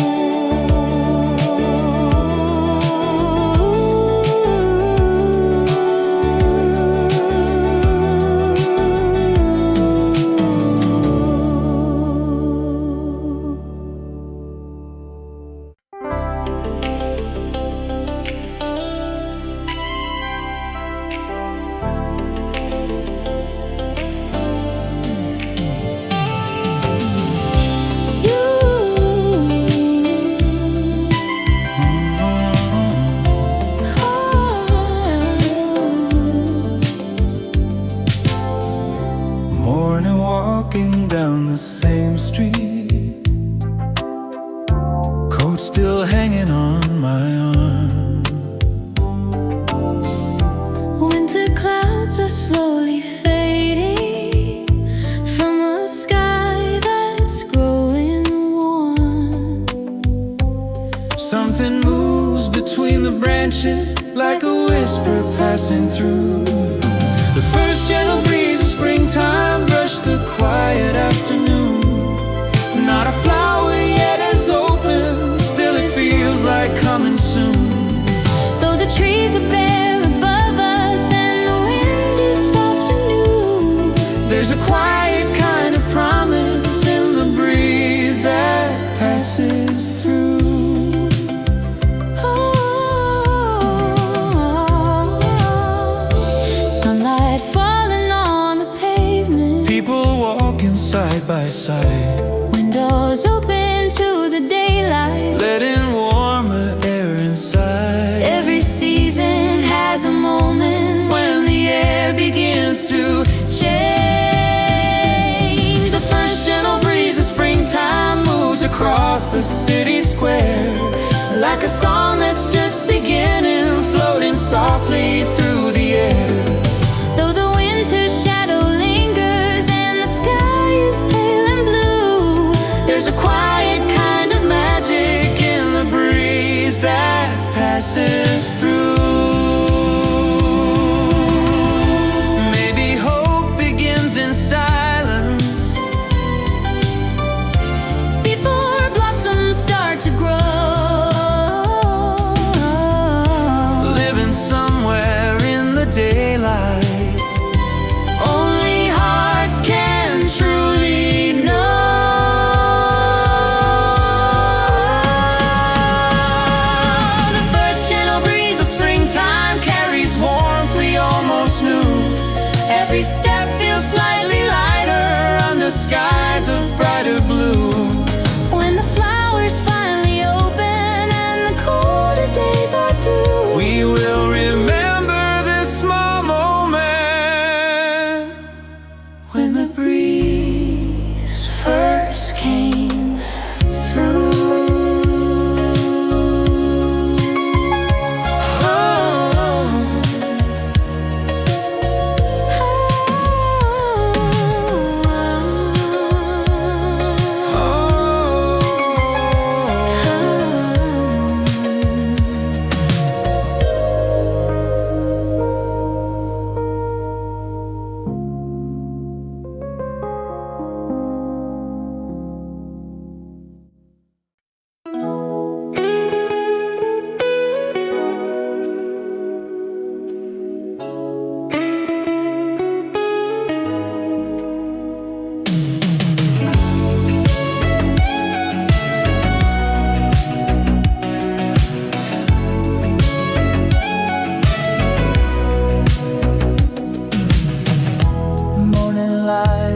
Morning walking down the same street, coat still hanging on my arm.
Winter clouds are slowly fading from a sky that's growing warm.
Something moves between the branches like a whisper passing through. The first gentle breeze of springtime brushed the quiet afternoon. Not a flower yet is open, still it feels like coming soon.
Though the trees are bare above us and the wind is soft and new,
There's a quiet kind of promise in the breeze that passes through.
sunlight falling on the pavement,
People walking side by side,
windows open to the daylight.
letting warmer air inside.
Every season has a moment when the air begins to change. The first gentle breeze of springtime moves across the city square, like a song that's just beginning, floating softly through the air. Though the winter shadow lingers and the sky is pale and blue,
There's a quiet kind of magic in the breeze that passes through. Maybe hope begins in silence,
before blossoms start to grow.
living somewhere in the daylight.
Only hearts can truly know. The first gentle breeze of springtime carries warmth we almost knew. Every step feels slightly lighter under skies of brighter blue. When the flowers finally open and the colder days are through,
We will remember this small moment
when the breeze first came through.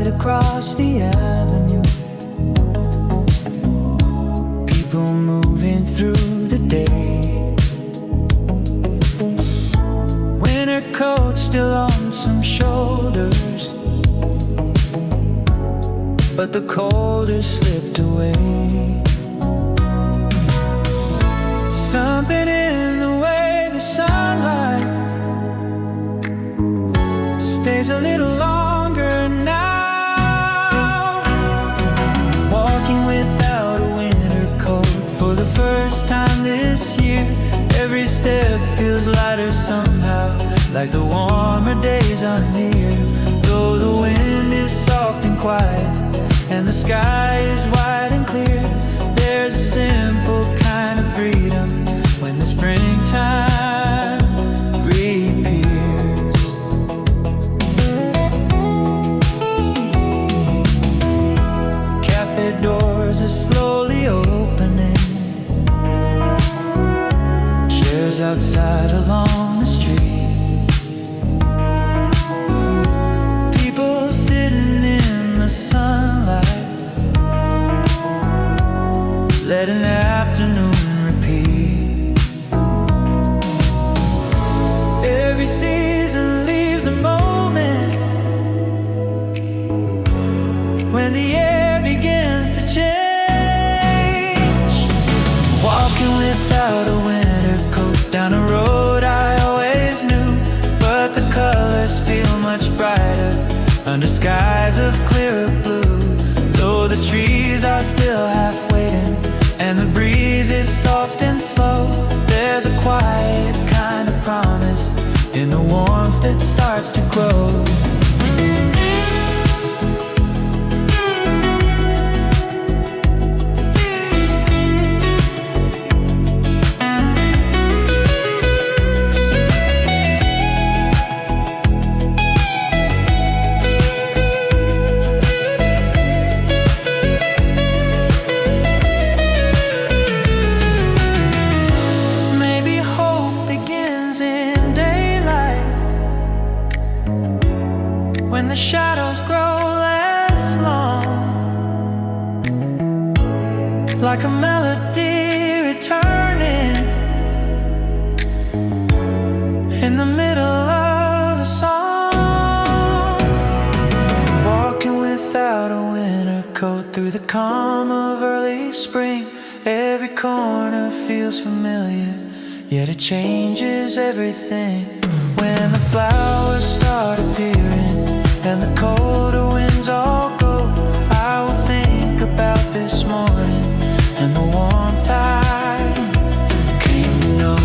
across the avenue, people moving through the day, winter coat still on some shoulders, but the cold has slipped away. like the warmer days are near. Though the wind is soft and quiet and the sky is wide and clear, there's a simple kind of freedom when the springtime reappears. Cafe doors are slowly opening, chairs outside along the street, people sitting in the sunlight, let an afternoon repeat. Every season leaves a moment when the air begins to change. Walking without a winter coat down a road I always knew, but the colors feel much brighter under skies of clearer blue. Though the trees are still half waiting and the breeze is soft and slow, there's a quiet kind of promise in the warmth that starts to grow. When the shadows grow less long, like a melody returning in the middle of a song. Walking without a winter coat through the calm of early spring, every corner feels familiar, yet it changes everything. When the flowers start appearing and the colder winds all go, I will think about this morning and the warmth I came to know.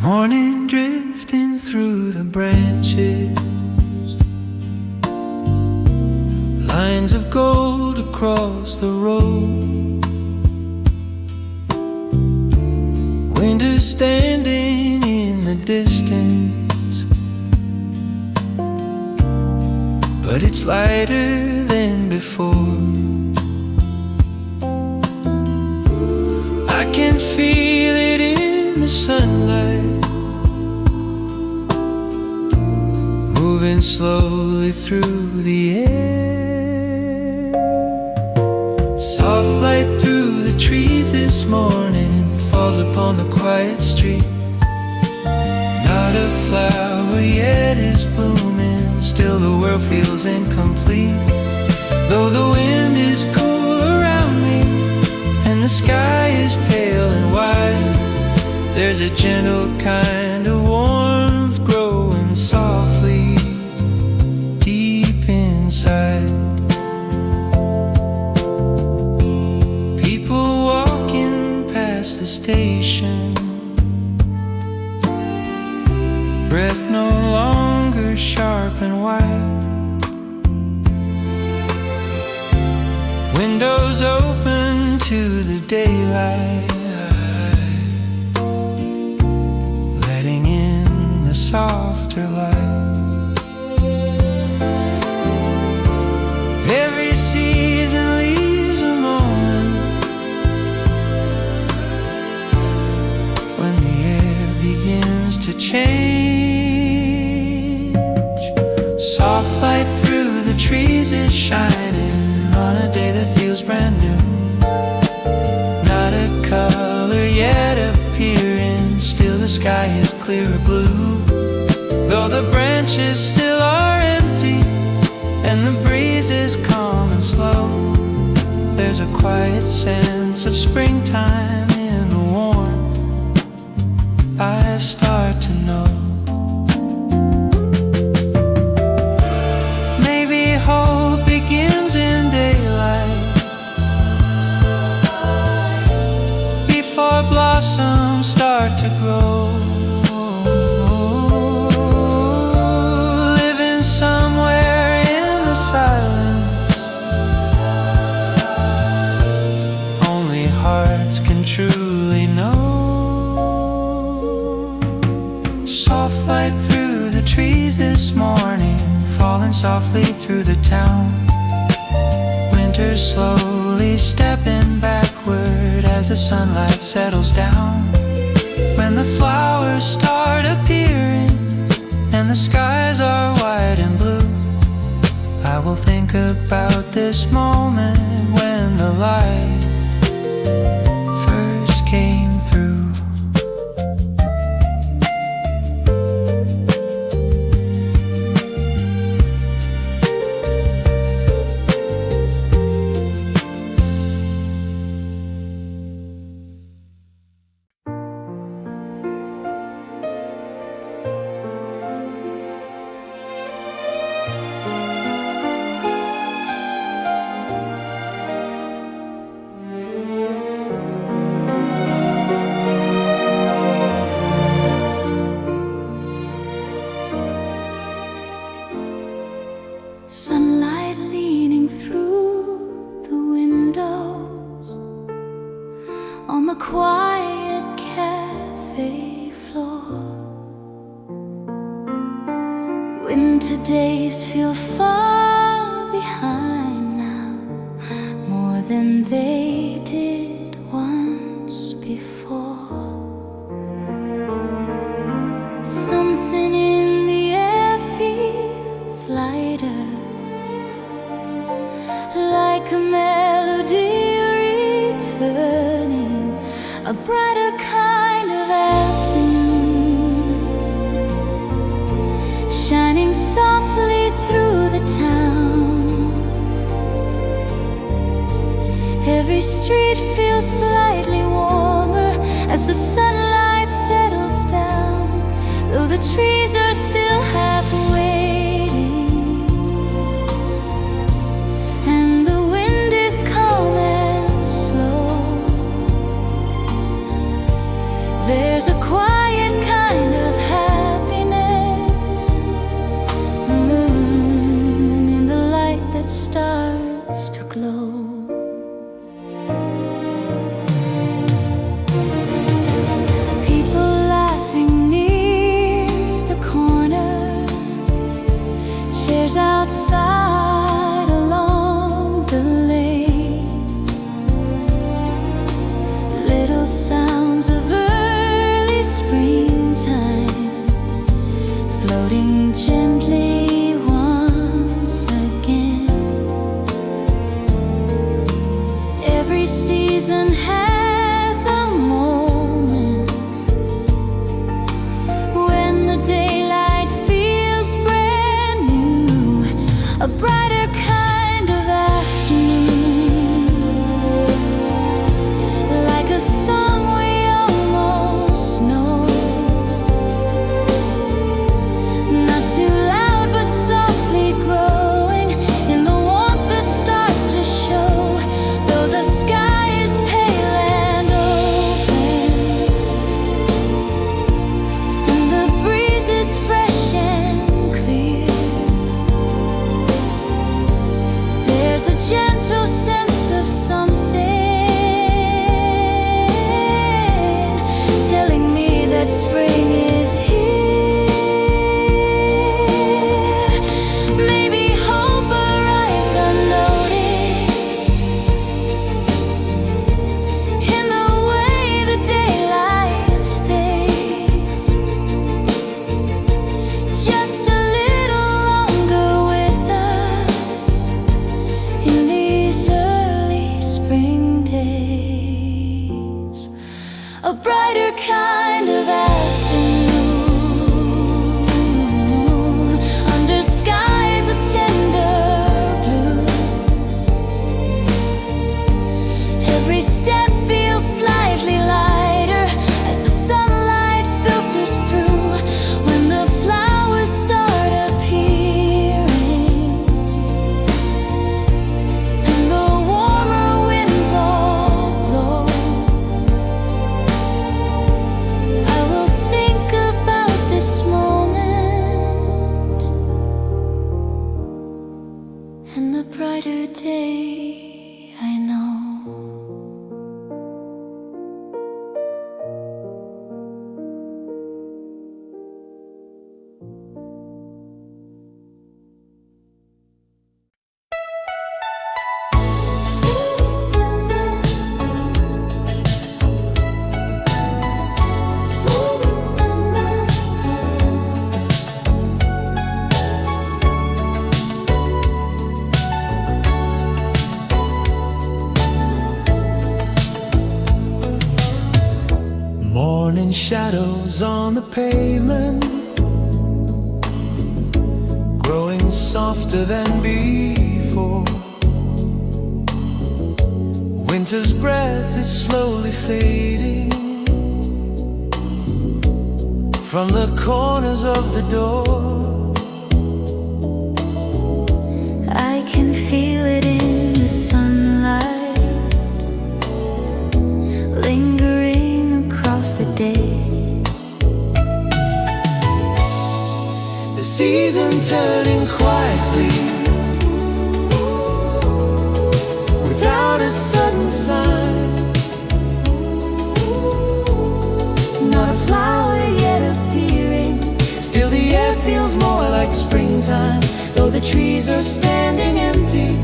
Morning drifting through the branches, lines of gold across the road, winter standing in the distance, but it's lighter than before. I can feel it in the sunlight, moving slowly through the air. Soft light through the trees this morning falls upon the quiet street. Not a flower yet is blooming, still the world feels incomplete. Though the wind is cool around me and the sky is pale and white, there's a gentle kind of warmth growing softly deep inside. People walking past the station, breath no longer sharp and wide, windows open to the daylight, letting in the softer light. Every season leaves a moment when the air begins to change. Soft light through the trees is shining on a day that feels brand new. Not a color yet appearing, still the sky is clear blue. Though the branches still are empty and the breeze is calm and slow, there's a quiet sense of springtime in the warmth I start to know. Maybe hope begins in daylight, before blossoms start to grow. Living somewhere in the silence, only hearts can truly know. Soft light through the trees this morning, falling softly through the town. Winter slowly stepping backward as the sunlight settles down. When the flowers start appearing and the skies are white and blue, I will think about this moment when the light first came through.
Sunlight leaning through the windows on the quiet cafe floor. Winter days feel far behind now, more than they did once before. Something in the air feels lighter, like a melody returning, a brighter kind of afternoon, shining softly through the town. Every street feels slightly warmer as the sunlight settles down, though the trees are still half waiting and the wind is calm and slow. There's a quiet kind of happiness in the light that starts to glow. People laughing near the corner, chairs outside along the lane, little sounds of early springtime floating gently once again. Every season has a moment when the daylight feels brand new, a brighter kind of afternoon, like a song we almost know, not too loud but softly growing in the warmth that starts to show. Though the sky is pale and open and the breeze is fresh and clear,
shadows on the pavement, growing softer than before. Winter's breath is slowly fading from the corners of the door.
I can feel it in the sunlight, lingering across the day.
The season turning quietly, without a sudden sign.
Not a flower yet appearing,
Still the air feels more like springtime,
though the trees are standing empty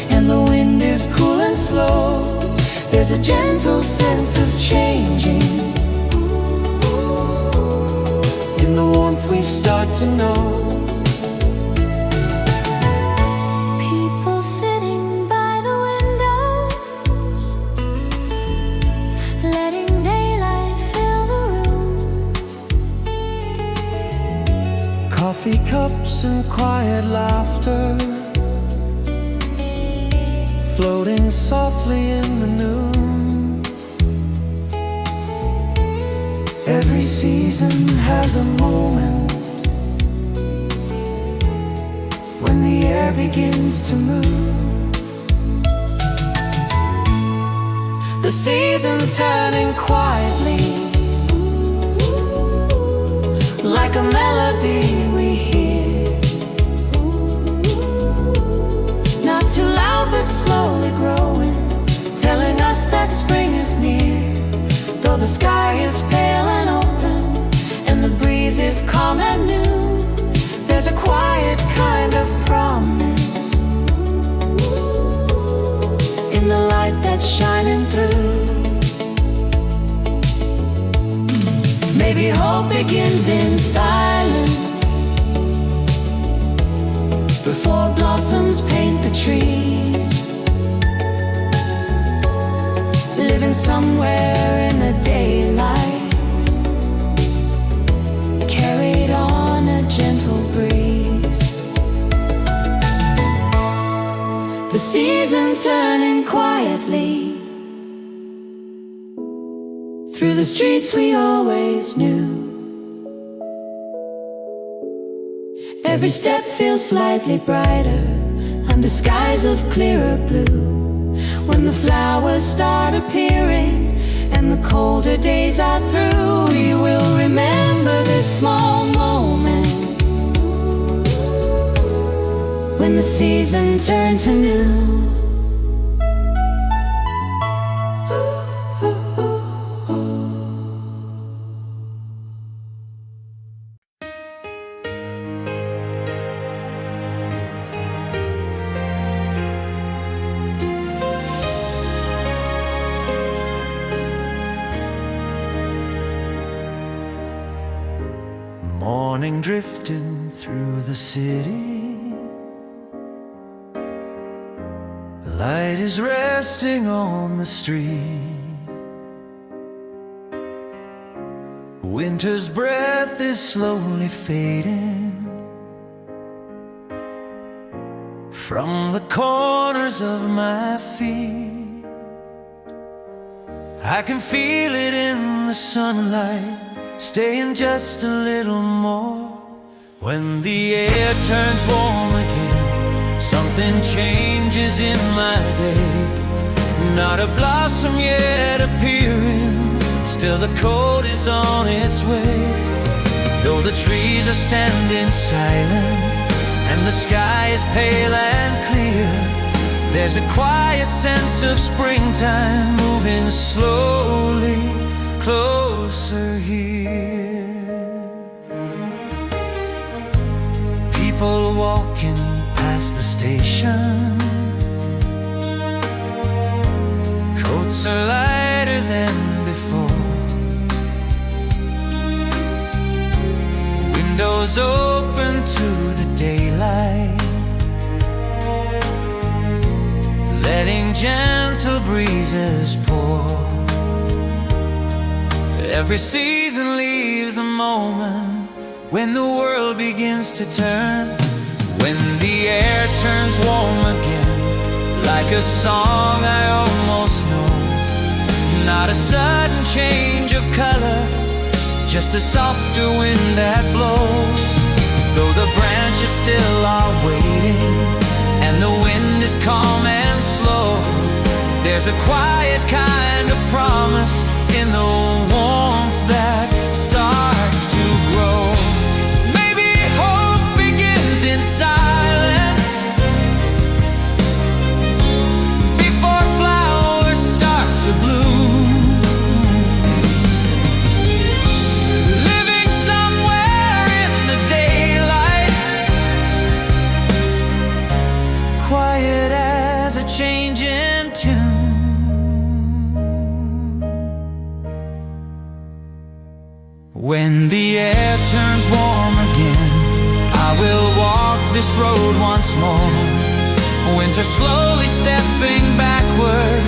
and the wind is cool and slow. There's a gentle sense of changing
in the warmth we start to know.
people sitting by the windows, letting daylight fill the room.
Coffee cups and quiet laughter, floating softly in the noon. Every season has a moment when the air begins to move.
The season turning quietly, like a melody we hear, not too loud but slowly growing, telling us that spring is near. Though the sky is pale and open and the breeze is calm and new, there's a quiet kind of promise in the light that's shining through. Maybe hope begins in silence before blossoms paint the trees. Living somewhere in the daylight, carried on a gentle breeze. The season turning quietly through the streets we always knew. Every step feels slightly brighter under skies of clearer blue. When the flowers start appearing and the colder days are through, we will remember this small moment when the season turns anew.
Morning drifting through the city, light is resting on the street. Winter's breath is slowly fading from the corners of my feet. I can feel it in the sunlight, staying just a little more. When the air turns warm again, something changes in my day. Not a blossom yet appearing, still the cold is on its way. Though the trees are standing silent and the sky is pale and clear, there's a quiet sense of springtime moving slowly closer here. People walking past the station, coats are lighter than before. Windows open to the daylight, letting gentle breezes pour. Every season leaves a moment when the world begins to turn, when the air turns warm again, like a song I almost know. Not a sudden change of color, just a softer wind that blows. Though the branches still are waiting, and the wind is calm and slow, there's a quiet kind of promise in the warmth that starts to grow. Maybe hope begins in silence before flowers start to bloom. Living somewhere in the daylight, quiet as a changing tune. When the air turns warm again, I will walk this road once more. Winter slowly stepping backward,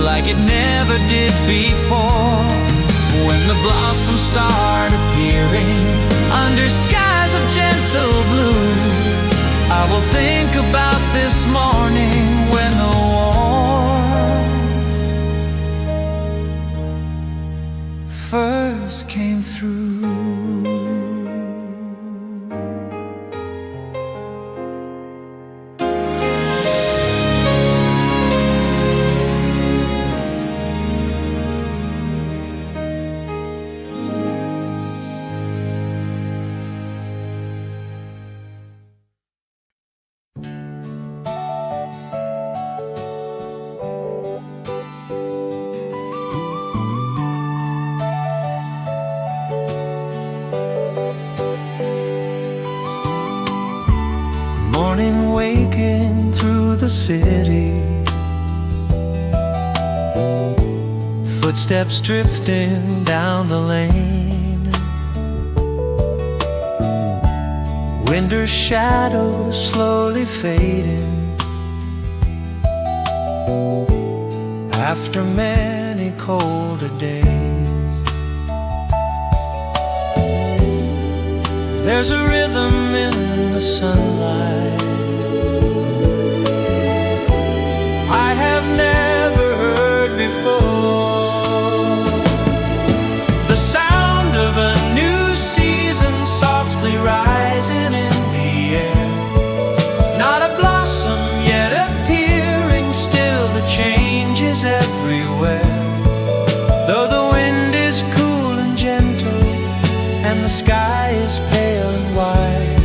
like it never did before. When the blossoms start appearing under skies of gentle blue, I will think about this morning when the warmth first came through. Morning waking through the city, footsteps drifting down the lane, winter shadows slowly fading after many colder days. There's a rhythm in the sunlight I have never heard before. The sound of a new season softly rising in the air. Not a blossom yet appearing, still the change is everywhere. Though the wind is cool and gentle, and the sky is pale and white,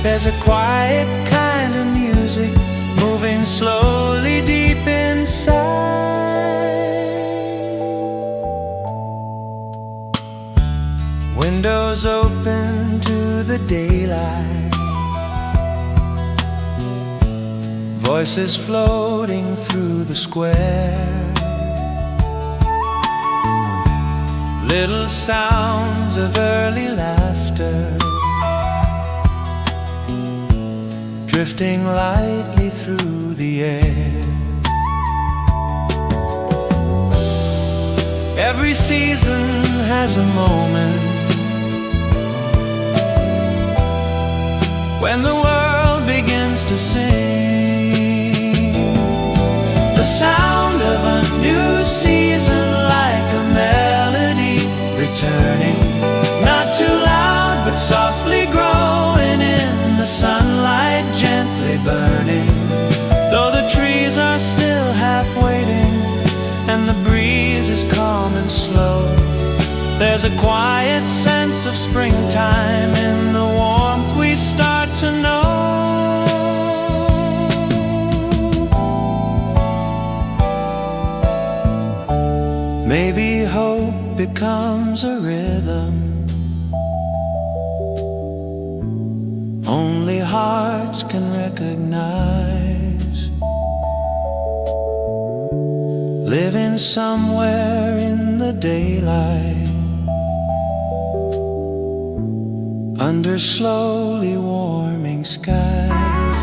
there's a quiet kind of music moving slowly deep inside. Windows open to the daylight, voices floating through the square, little sounds of early laughter drifting lightly through the air. Every season has a moment when the world begins to sing. The sound of a new season, like a melody returning, not too loud but softly growing in the sunlight, gently burning. Though the trees are still half waiting and the breeze is calm and slow, there's a quiet sense of springtime in the warmth we start to know. Maybe hope becomes a rhythm only hearts can recognize, living somewhere in the daylight, under slowly warming skies.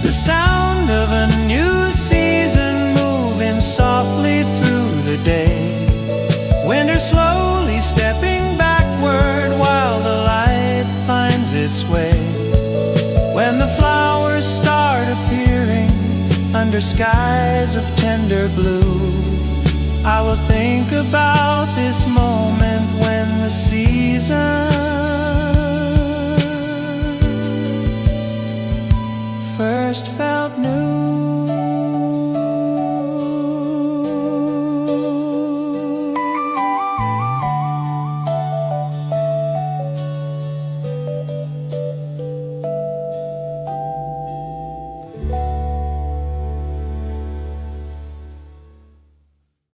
The sound of a new season moving softly through the day, its way. When the flowers start appearing under skies of tender blue, I will think about this moment when the season